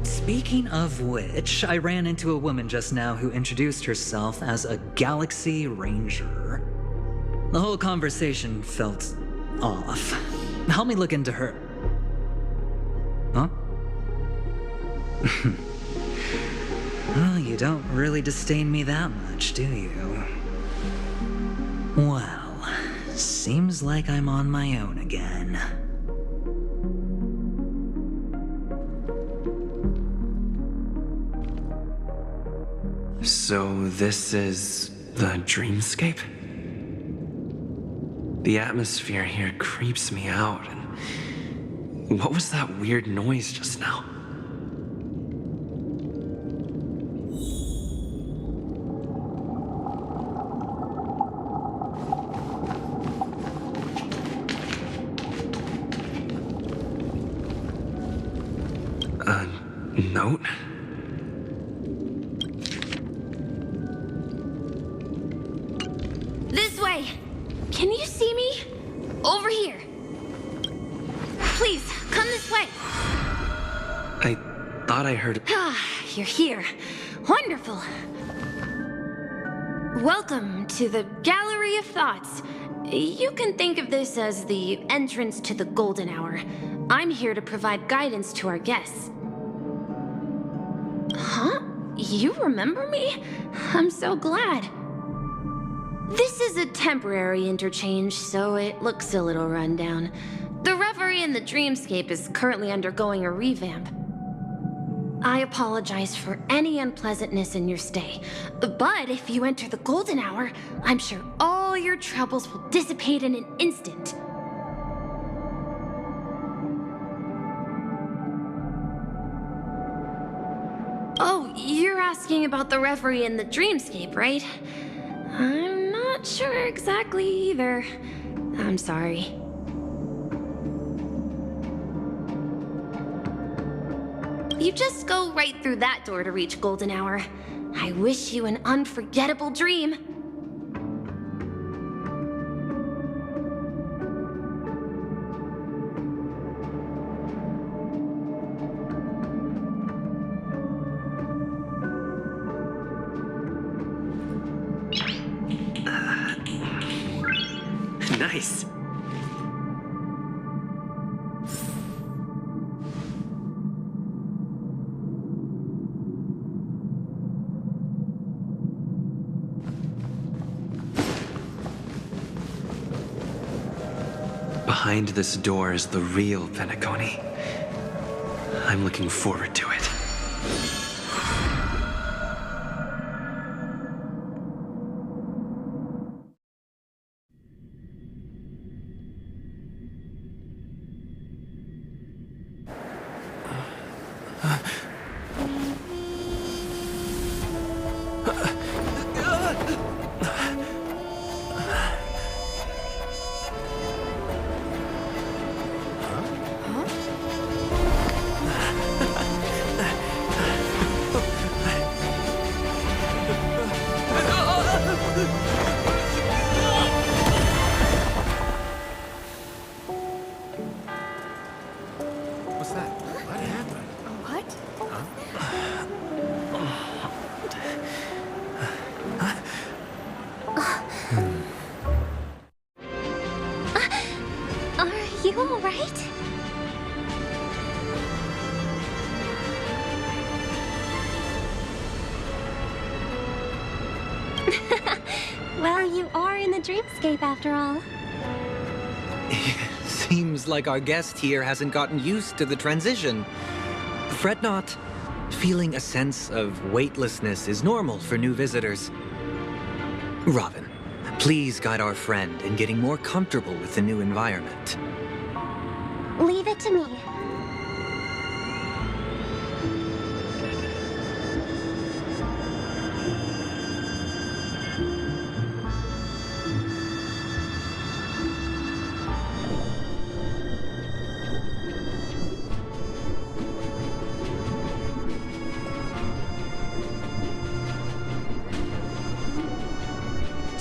Speaking of which, I ran into a woman just now who introduced herself as a Galaxy Ranger. The whole conversation felt off. Help me look into her. Huh? Well, you don't really disdain me that much, do you? Well, seems like I'm on my own again. So this is the dreamscape? The atmosphere here creeps me out. And what was that weird noise just now? A note? This way! Can you see me? Over here. Please, come this way. I thought I heard... Ah, you're here. Wonderful. Welcome to the Gallery of Thoughts. You can think of this as the entrance to the Golden Hour. I'm here to provide guidance to our guests. Huh? You remember me? I'm so glad. This is a temporary interchange, so it looks a little rundown. The Reverie in the Dreamscape is currently undergoing a revamp. I apologize for any unpleasantness in your stay, but if you enter the Golden Hour, I'm sure all your troubles will dissipate in an instant. Oh, you're asking about the Reverie in the Dreamscape, right? I'm not sure exactly either. I'm sorry. You just go right through that door to reach Golden Hour. I wish you an unforgettable dream. Nice. Behind this door is the real Penacony. I'm looking forward to it. What's that? What happened? What? Are you alright? Well, you are in the dreamscape after all. Seems like our guest here hasn't gotten used to the transition. Fret not. Feeling a sense of weightlessness is normal for new visitors. Robin, please guide our friend in getting more comfortable with the new environment. Leave it to me.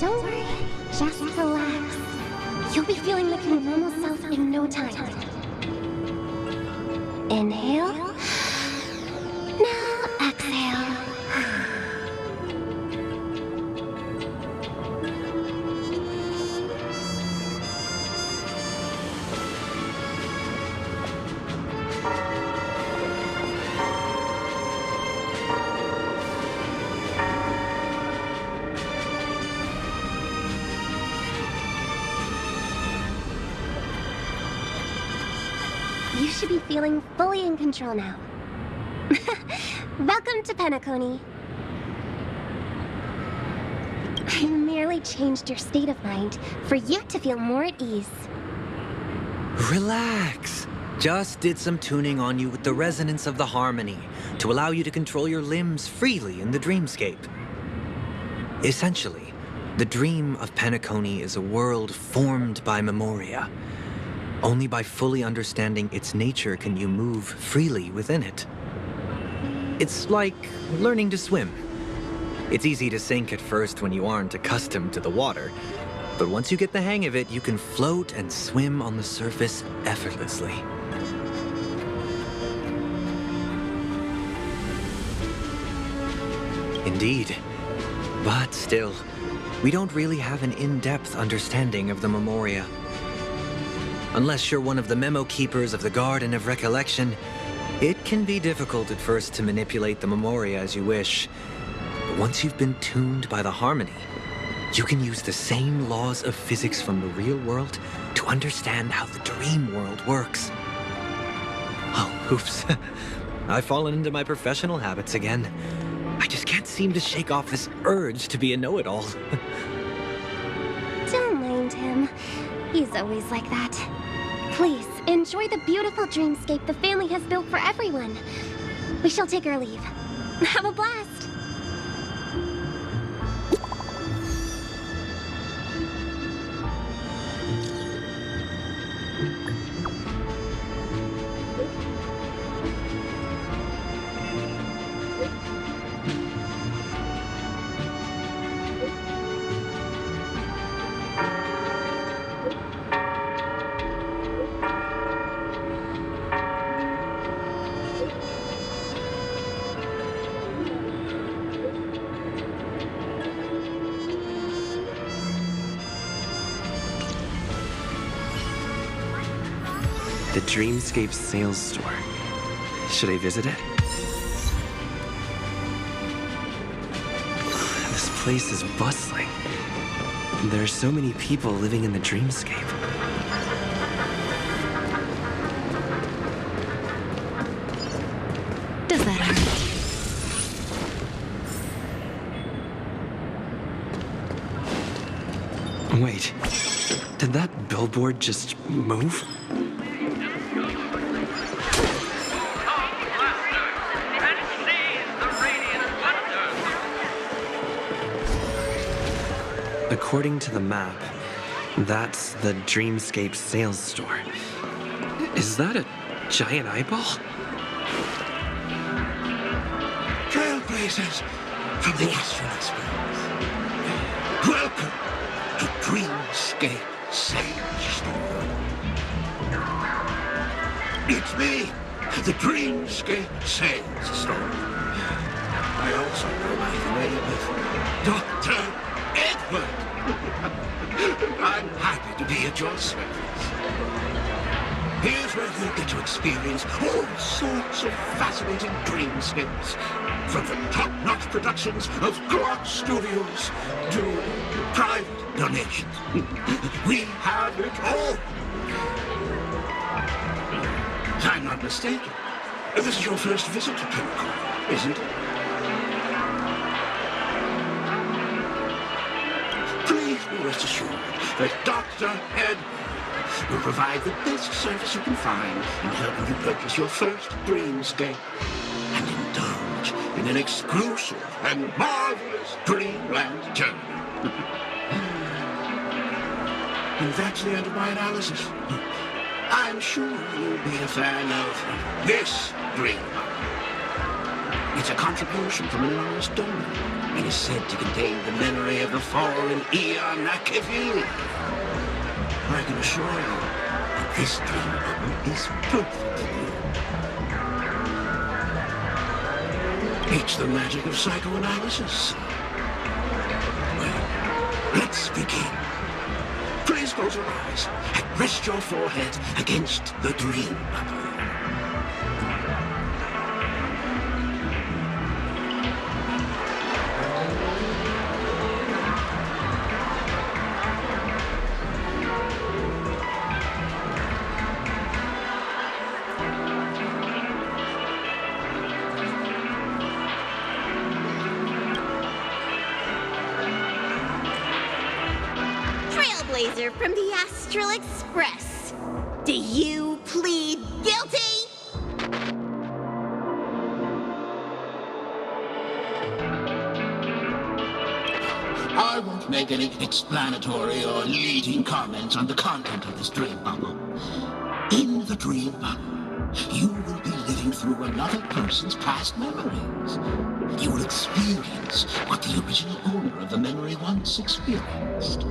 Don't worry, just relax. You'll be feeling like your normal self in no time. Inhale. Now exhale. You should be feeling fully in control now. Welcome to Penacony. I merely changed your state of mind for you to feel more at ease. Relax. Just did some tuning on you with the resonance of the harmony to allow you to control your limbs freely in the dreamscape. Essentially, the dream of Penacony is a world formed by memoria. Only by fully understanding its nature can you move freely within it. It's like learning to swim. It's easy to sink at first when you aren't accustomed to the water, but once you get the hang of it, you can float and swim on the surface effortlessly. Indeed. But still, we don't really have an in-depth understanding of the memoria. Unless you're one of the memo keepers of the Garden of Recollection, it can be difficult at first to manipulate the memoria as you wish. But once you've been tuned by the harmony, you can use the same laws of physics from the real world to understand how the dream world works. Oh, oops. I've fallen into my professional habits again. I just can't seem to shake off this urge to be a know-it-all. Don't mind him. He's always like that. Please, enjoy the beautiful dreamscape the family has built for everyone. We shall take our leave. Have a blast! The Dreamscape sales store. Should I visit it? This place is bustling. There are so many people living in the Dreamscape. Wait, did that billboard just move? According to the map, that's the Dreamscape sales store. Is that a giant eyeball? Trailblazers from the Astral Express. Welcome to Dreamscape Sage Store. It's me, the Dreamscape Sage Store. I also go by the name of Dr. Edward. I'm happy to be at your service. Here's where you get to experience all sorts of fascinating dreamscapes. From the top-notch productions of Glock Studios to private donations. We have it all. If I'm not mistaken, this is your first visit to Penacony, isn't it? Please be rest assured that Dr. Ed will provide the best service you can find in helping you purchase your first dreamscape and indulge in an exclusive and marvelous dreamland journey. And that's the end of my analysis. I'm sure you'll be a fan of this dream. It's a contribution from an anonymous donor and is said to contain the memory of the fallen Eon Akivili. I can assure you that this dream bubble is perfect for you. It's the magic of psychoanalysis. Well, let's begin. Please close your eyes and rest your forehead against the dream bubble. Trailblazer from the Astral Express. Do you plead guilty? I won't make any explanatory or leading comments on the content of this dream bubble. In the dream bubble, you will be living through another person's past memories. You will experience what the original owner of the memory once experienced.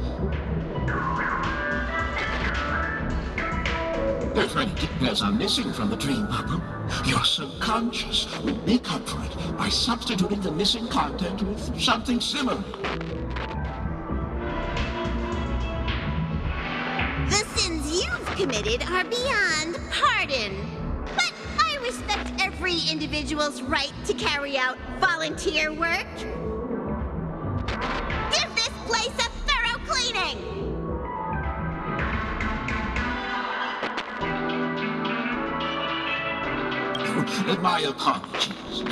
If any details are missing from the dream bubble, your subconscious will make up for it by substituting the missing content with something similar. The sins you've committed are beyond pardon. But I respect every individual's right to carry out volunteer work. Give this place a thorough cleaning! My apologies.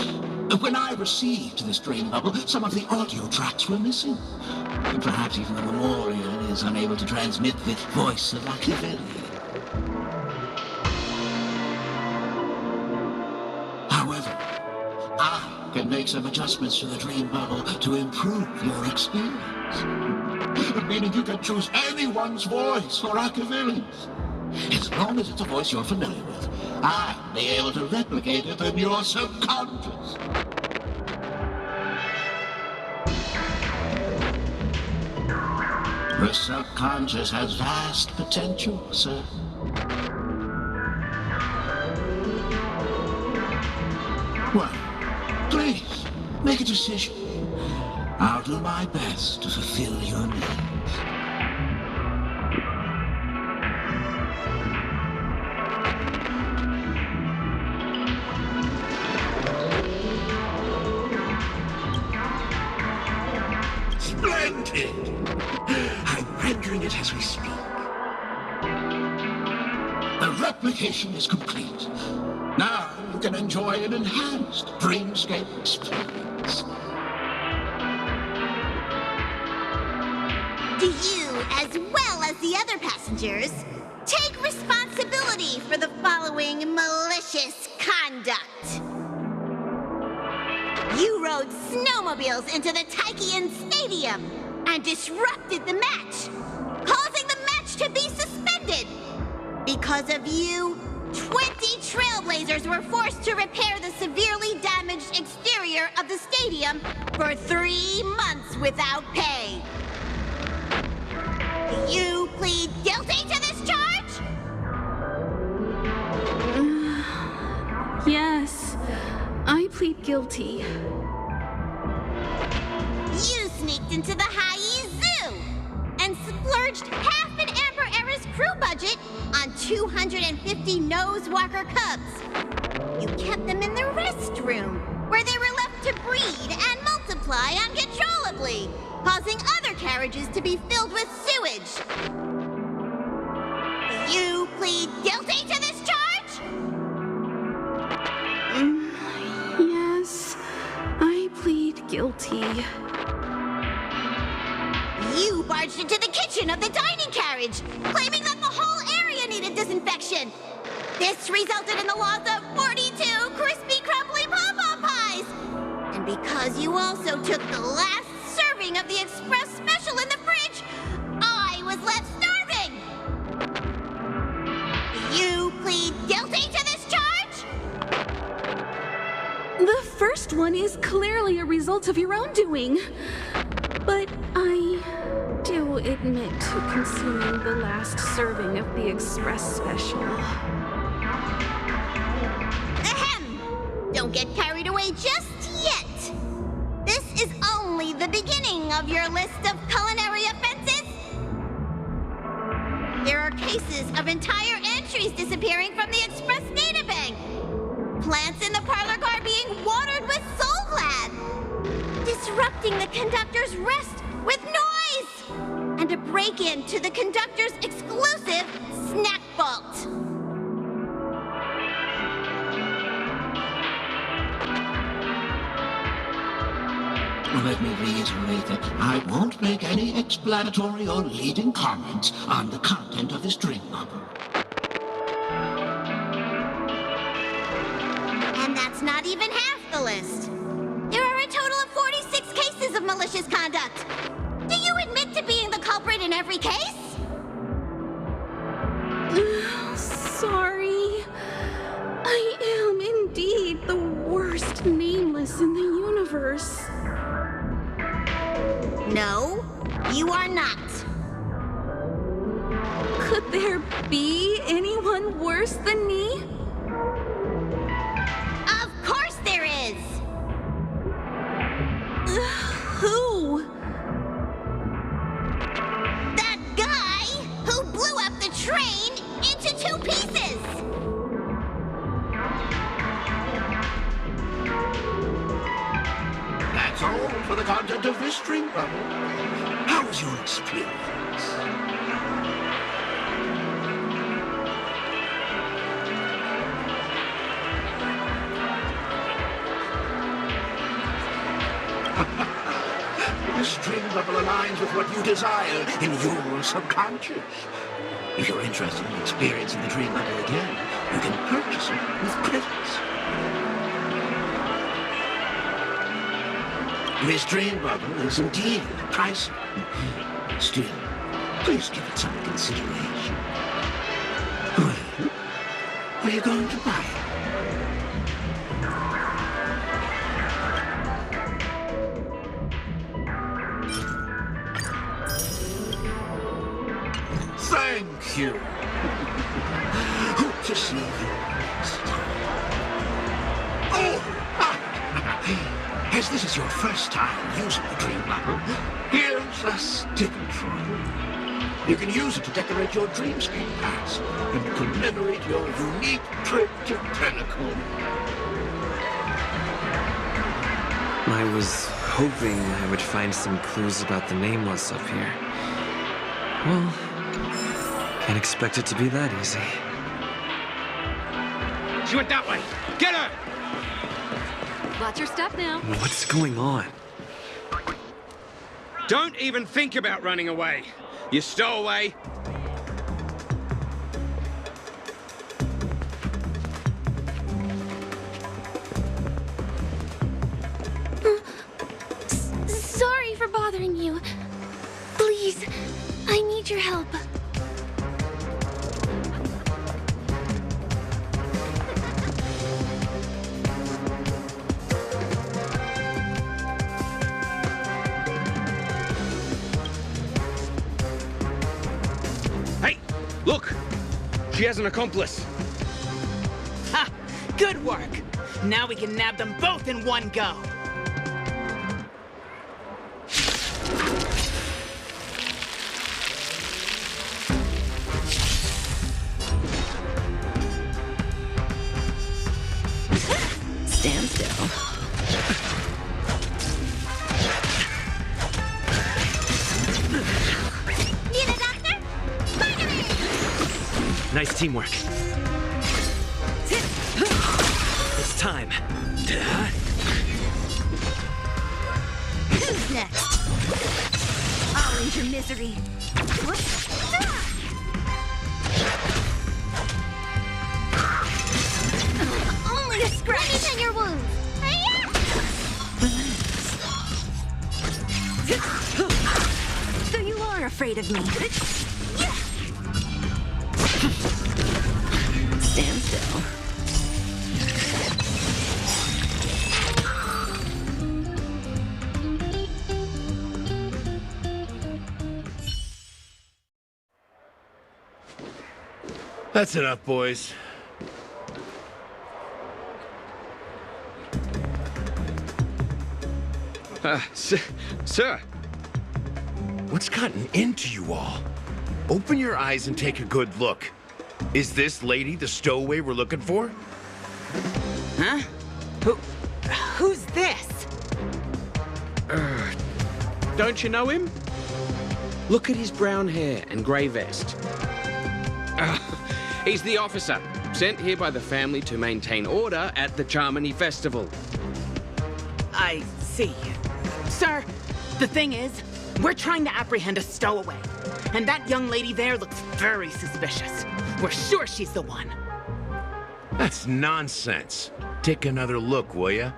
When I received this dream bubble, some of the audio tracks were missing. Perhaps even the memorial is unable to transmit the voice of Akivili. However, I can make some adjustments to the dream bubble to improve your experience. Meaning you can choose anyone's voice for Akivili's. As long as it's a voice you're familiar with, I'll be able to replicate it in your subconscious. The subconscious has vast potential, sir. Well, please, make a decision. I'll do my best to fulfill your needs. Splendid! I'm rendering it as we speak. The replication is complete. Now you can enjoy an enhanced dreamscape experience. Do you, as well as the other passengers, take responsibility for the following malicious conduct? You rode snowmobiles into the Taikian Stadium and disrupted the match, causing the match to be suspended. Because of you, 20 trailblazers were forced to repair the severely damaged exterior of the stadium for 3 months without pay. Do you plead guilty to this charge? Yes, I plead guilty. You sneaked into the Haie Zoo and splurged half an Amber Era's crew budget on 250 Nosewalker cubs. You kept them in the restroom, where they were left to breed and multiply uncontrollably, causing other carriages to be filled with sewage. You plead guilty to this charge? Yes, I plead guilty. You barged into the kitchen of the dining carriage, claiming that the whole area needed disinfection. This resulted in the loss of 42 crispy, crumbly pom-pom pies. And because you also took the last serving of the express special in the fridge, I was left starving. You plead guilty to this charge? The first one is clearly a result of your own doing. But I do admit to consuming the last serving of the express special. Ahem! Don't get carried away just yet. This is only the beginning of your list of culinary offenses. There are cases of entire entries disappearing from the express databank. Plants in the parlor car being watered with Soul Glad. Disrupting the conductor's rest with noise. And a break-in to the conductor's exclusive snack vault. Let me reiterate that I won't make any explanatory or leading comments on the content of this dream bubble. And that's not even half the list. There are a total of 46 cases of malicious conduct. Do you admit to being the culprit in every case? Sorry. I am indeed the worst nameless in the universe. No, you are not. Could there be anyone worse than me? Of course there is! Who? That guy who blew up the train into 2 pieces! That's all for the content of this dream bubble. How was your experience? This dream bubble aligns with what you desire in your subconscious. If you're interested in experiencing the dream bubble again, you can purchase it with credits. This dream bubble is indeed pricey. Still, please give it some consideration. Well, are you going to buy it? Thank you. Hope to see you next time. Oh! As this is your first time using the dream bubble, here's a sticker for you. You can use it to decorate your dreamscape pass and commemorate your unique trip to Penacony. I was hoping I would find some clues about the Nameless up here. Well, can't expect it to be that easy. She went that way. Get her! Watch your step now. What's going on? Don't even think about running away. You stowaway. Sorry for bothering you. Please, I need your help. Hey, look! She has an accomplice. Ha! Good work! Now we can nab them both in one go. Stand still. Need a doctor? Nice teamwork. It's time. Who's next? I'll end your misery. Only a scratch. Let me tend your wounds. So you are afraid of me. Stand still. That's enough, boys. Sir. What's gotten into you all? Open your eyes and take a good look. Is this lady the stowaway we're looking for? Huh? Who's this? Don't you know him? Look at his brown hair and grey vest. He's the officer, sent here by the family to maintain order at the Charmony Festival. I see. Sir, the thing is, we're trying to apprehend a stowaway. And that young lady there looks very suspicious. We're sure she's the one. That's nonsense. Take another look, will ya?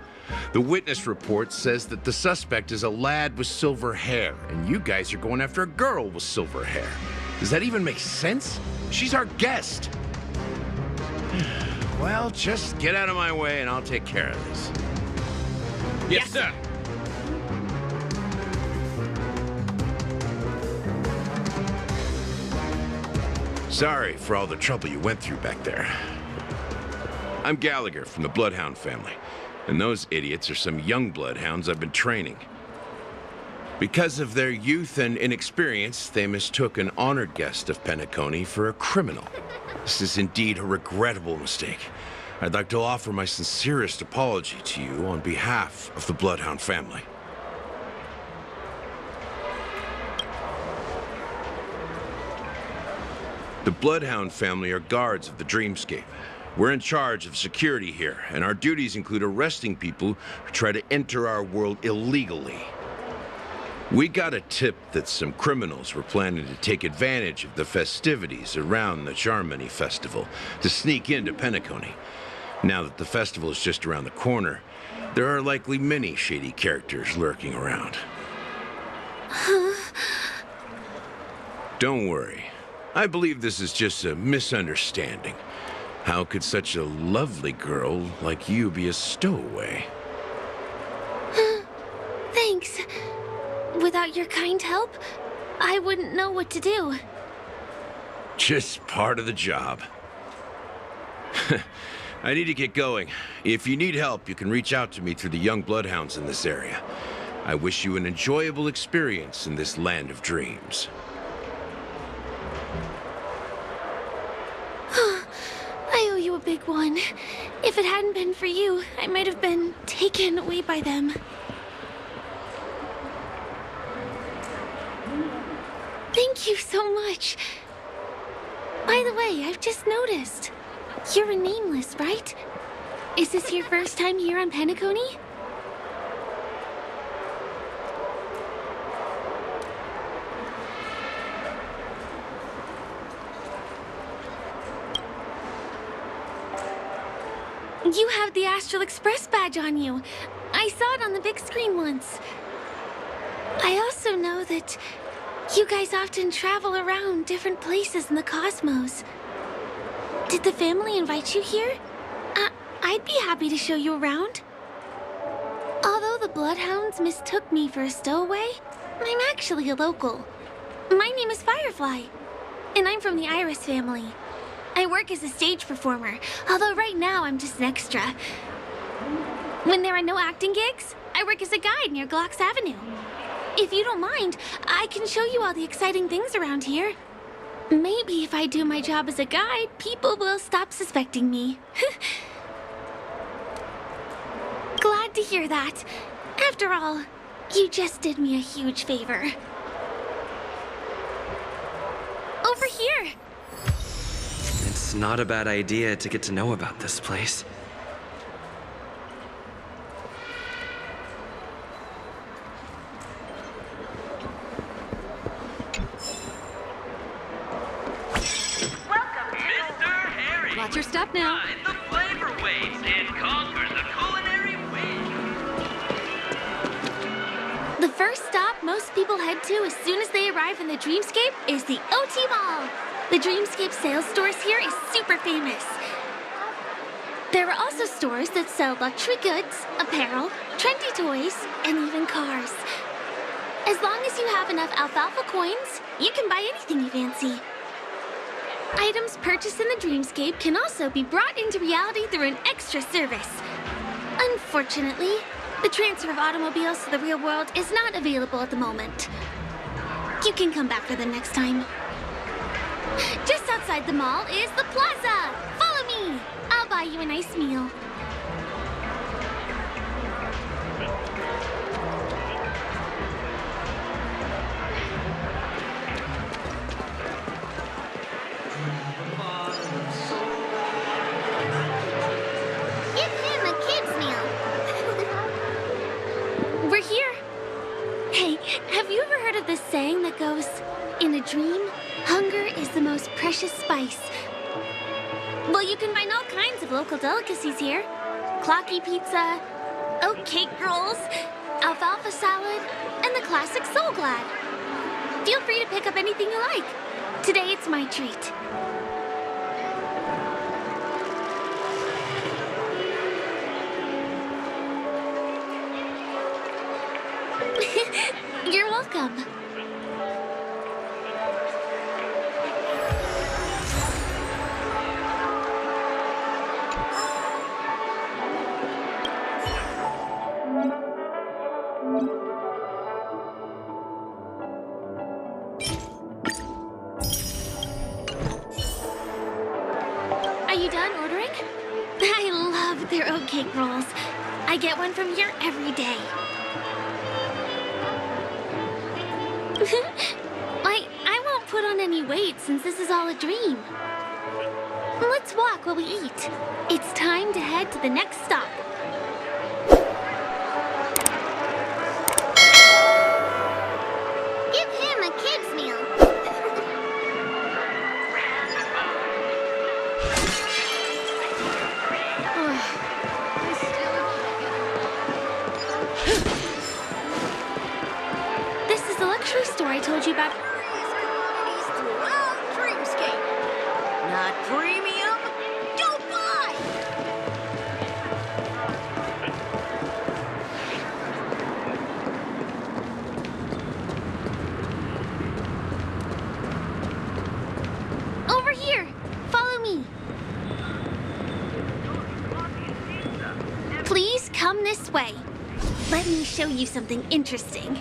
The witness report says that the suspect is a lad with silver hair, and you guys are going after a girl with silver hair. Does that even make sense? She's our guest. Well, just get out of my way and I'll take care of this. Yes, sir. Sorry for all the trouble you went through back there. I'm Gallagher from the Bloodhound family, and those idiots are some young bloodhounds I've been training. Because of their youth and inexperience, they mistook an honored guest of Penacony for a criminal. This is indeed a regrettable mistake. I'd like to offer my sincerest apology to you on behalf of the Bloodhound family. The Bloodhound family are guards of the Dreamscape. We're in charge of security here, and our duties include arresting people who try to enter our world illegally. We got a tip that some criminals were planning to take advantage of the festivities around the Charmony Festival to sneak into Penacony. Now that the festival is just around the corner, there are likely many shady characters lurking around. Don't worry. I believe this is just a misunderstanding. How could such a lovely girl like you be a stowaway? Thanks. Without your kind help, I wouldn't know what to do. Just part of the job. I need to get going. If you need help, you can reach out to me through the young bloodhounds in this area. I wish you an enjoyable experience in this land of dreams. I owe you a big one. If it hadn't been for you, I might have been taken away by them. Thank you so much. By the way, I've just noticed. You're a nameless, right? Is this your first time here on Penacony? You have the Astral Express badge on you. I saw it on the big screen once. I also know that you guys often travel around different places in the cosmos. Did the family invite you here? I'd be happy to show you around. Although the Bloodhounds mistook me for a stowaway, I'm actually a local. My name is Firefly, and I'm from the Iris family. I work as a stage performer, although right now I'm just an extra. When there are no acting gigs, I work as a guide near Glocks Avenue. If you don't mind, I can show you all the exciting things around here. Maybe if I do my job as a guide, people will stop suspecting me. Glad to hear that. After all, you just did me a huge favor. Over here. It's not a bad idea to get to know about this place. Watch your step now. The flavor waves and conquer the culinary wind. The first stop most people head to as soon as they arrive in the Dreamscape is the OT Mall. The Dreamscape sales stores here is super famous. There are also stores that sell luxury goods, apparel, trendy toys, and even cars. As long as you have enough alfalfa coins, you can buy anything you fancy. Items purchased in the Dreamscape can also be brought into reality through an extra service. Unfortunately, the transfer of automobiles to the real world is not available at the moment. You can come back for them next time. Just outside the mall is the plaza! Follow me! I'll buy you a nice meal. The saying that goes, in a dream, hunger is the most precious spice. Well, you can find all kinds of local delicacies here. Clocky pizza, oat cake rolls, alfalfa salad, and the classic Soul Glad. Feel free to pick up anything you like. Today it's my treat. You're welcome. Are you done ordering? I love their oat cake rolls. I get one from here every day. I won't put on any weight since this is all a dream. Let's walk while we eat. It's time to head to the next stop. Give him a kid's meal. Store I told you about. Throughout Dreamscape. Not premium? Don't buy! Over here. Follow me. Please come this way. Let me show you something interesting.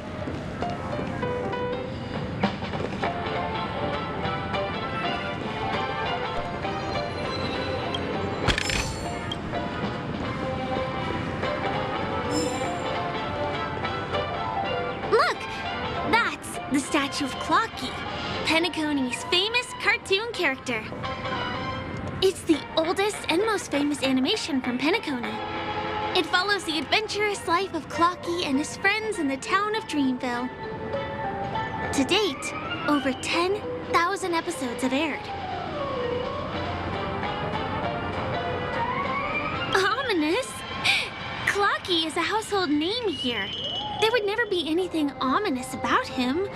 The statue of Clocky, Penacony's famous cartoon character. It's the oldest and most famous animation from Penacony. It follows the adventurous life of Clocky and his friends in the town of Dreamville. To date, over 10,000 episodes have aired. goodness! Clocky is a household name here. There would never be anything ominous about him.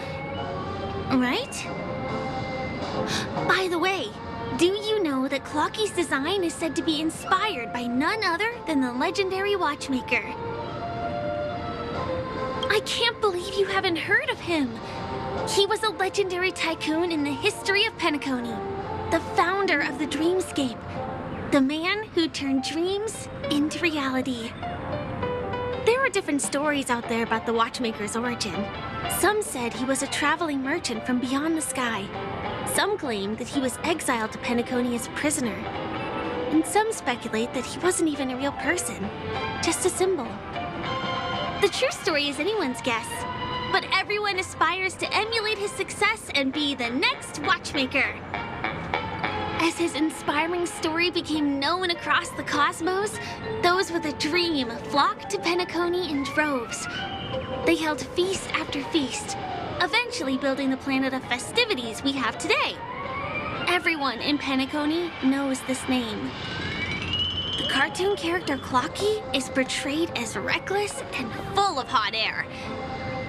Right? By the way, do you know that Clocky's design is said to be inspired by none other than the legendary watchmaker? I can't believe you haven't heard of him. He was a legendary tycoon in the history of Penacony, the founder of the dreamscape, the man who turned dreams into reality. There are different stories out there about the watchmaker's origin. Some said he was a traveling merchant from beyond the sky. Some claimed that he was exiled to Penacony as a prisoner. And some speculate that he wasn't even a real person, just a symbol. The true story is anyone's guess, but everyone aspires to emulate his success and be the next watchmaker. As his inspiring story became known across the cosmos, those with a dream flocked to Penacony in droves. They held feast after feast, eventually building the planet of festivities we have today. Everyone in Penacony knows this name. The cartoon character Clocky is portrayed as reckless and full of hot air.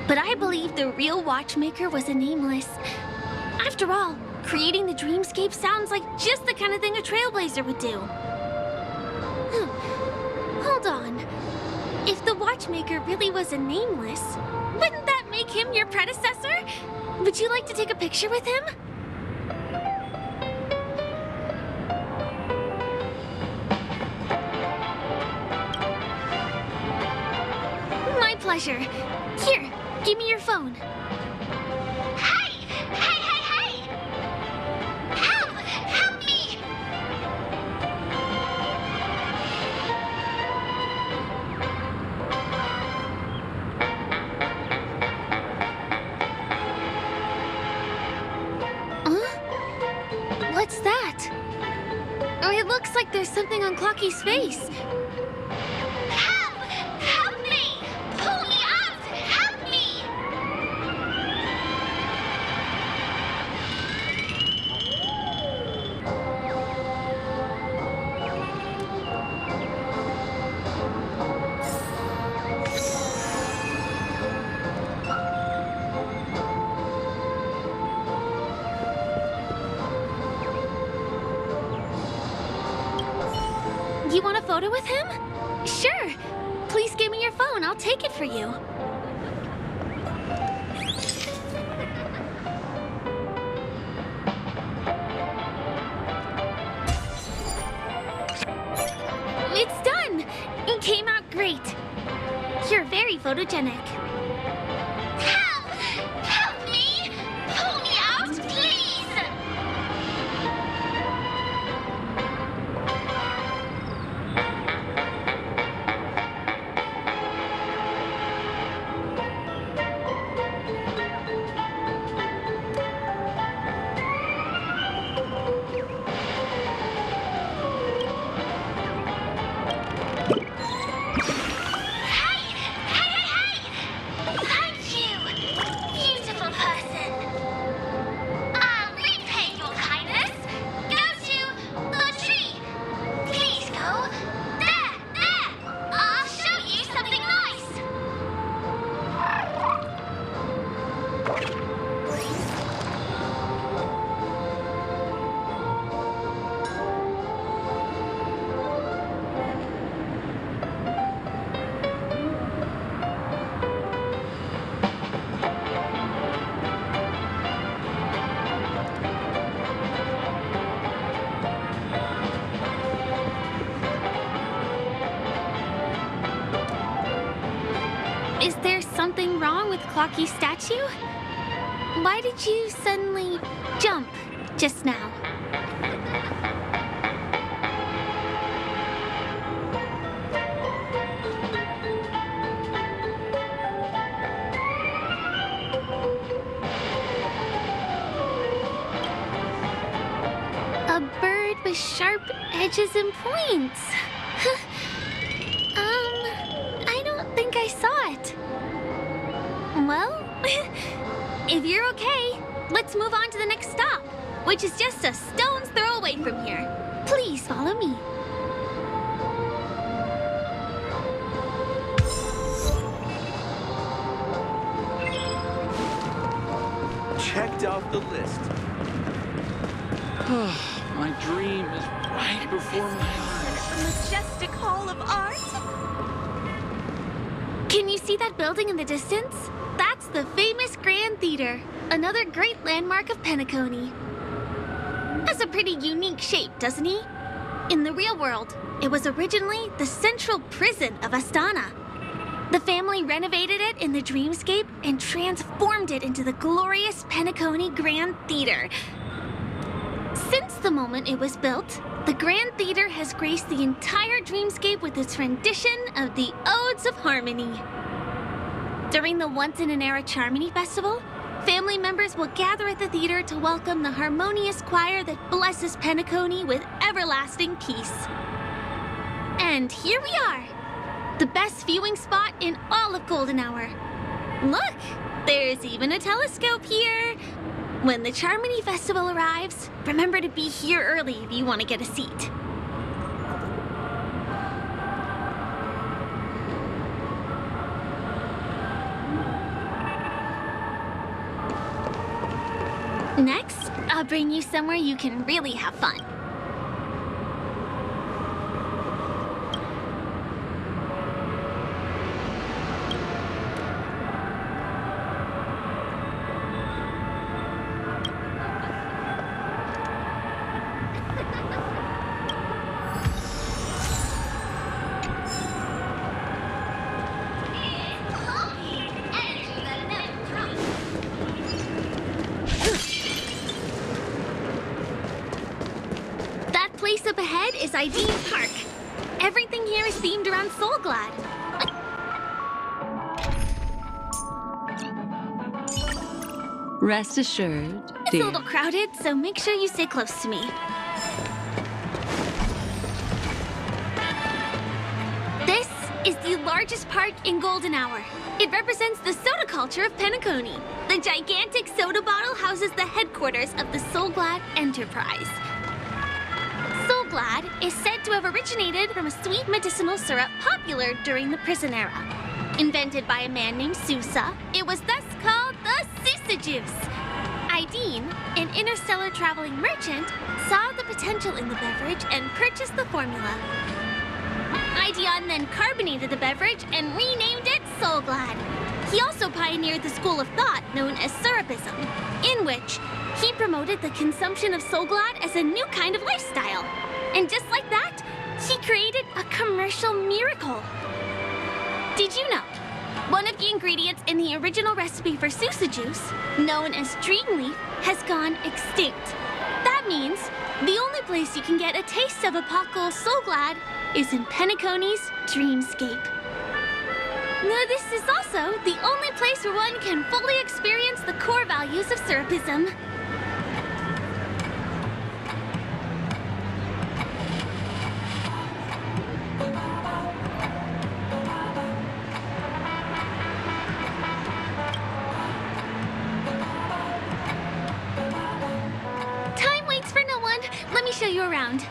But I believe the real watchmaker was a nameless. After all, creating the dreamscape sounds like just the kind of thing a trailblazer would do. Hold on. If the watchmaker really was a nameless, wouldn't that make him your predecessor? Would you like to take a picture with him? My pleasure. Here, give me your phone. Hey! Hey, hey, hey! Help! Help me! What's that? Oh, it looks like there's something on Clocky's face. Help! Help me! Pull me out! Help me! You want a photo with him? Sure. Please give me your phone. I'll take it for you. It's done. It came out great. You're very photogenic. Help! Help me! Pull me out, please! Is there something wrong with Clocky's statue? Why did you suddenly jump just now? A bird with sharp edges and points. I don't think I saw it. Well, if you're okay, let's move on to the next stop, which is just a stone's throw away from here. Please follow me. checked off the list. My dream is right before my eyes. A majestic hall of art. Can you see that building in the distance? That's the famous Grand Theater, another great landmark of Penacony. Has a pretty unique shape, doesn't he? In the real world, it was originally the central prison of Astana. The family renovated it in the dreamscape and transformed it into the glorious Penacony Grand Theater. Since the moment it was built, the Grand Theater has graced the entire dreamscape with its rendition of the Odes of Harmony. During the Once-in-an-Era Charmony Festival, family members will gather at the theater to welcome the harmonious choir that blesses Penacony with everlasting peace. And here we are, the best viewing spot in all of Golden Hour. Look, there's even a telescope here. When the Charmony Festival arrives, remember to be here early if you want to get a seat. Next, I'll bring you somewhere you can really have fun. Up ahead is Ideen Park. Everything here is themed around Soulglad. Rest assured, It's a little crowded, so make sure you stay close to me. This is the largest park in Golden Hour. It represents the soda culture of Penacony. The gigantic soda bottle houses the headquarters of the Soulglad Enterprise. Soulglad is said to have originated from a sweet medicinal syrup popular during the prison era. Invented by a man named Sousa, it was thus called the Sousa Juice. Ideen, an interstellar traveling merchant, saw the potential in the beverage and purchased the formula. Ideon then carbonated the beverage and renamed it Soulglad. He also pioneered the school of thought known as Syrupism, in which he promoted the consumption of Soulglad as a new kind of lifestyle. And just like that, he created a commercial miracle. Did you know? One of the ingredients in the original recipe for Sousa Juice, known as Dreamleaf, has gone extinct. That means the only place you can get a taste of Apocalypse Soulglad is in Penacony's Dreamscape. Now, this is also the only place where one can fully experience the core values of Syrupism. Time waits for no one. Let me show you around.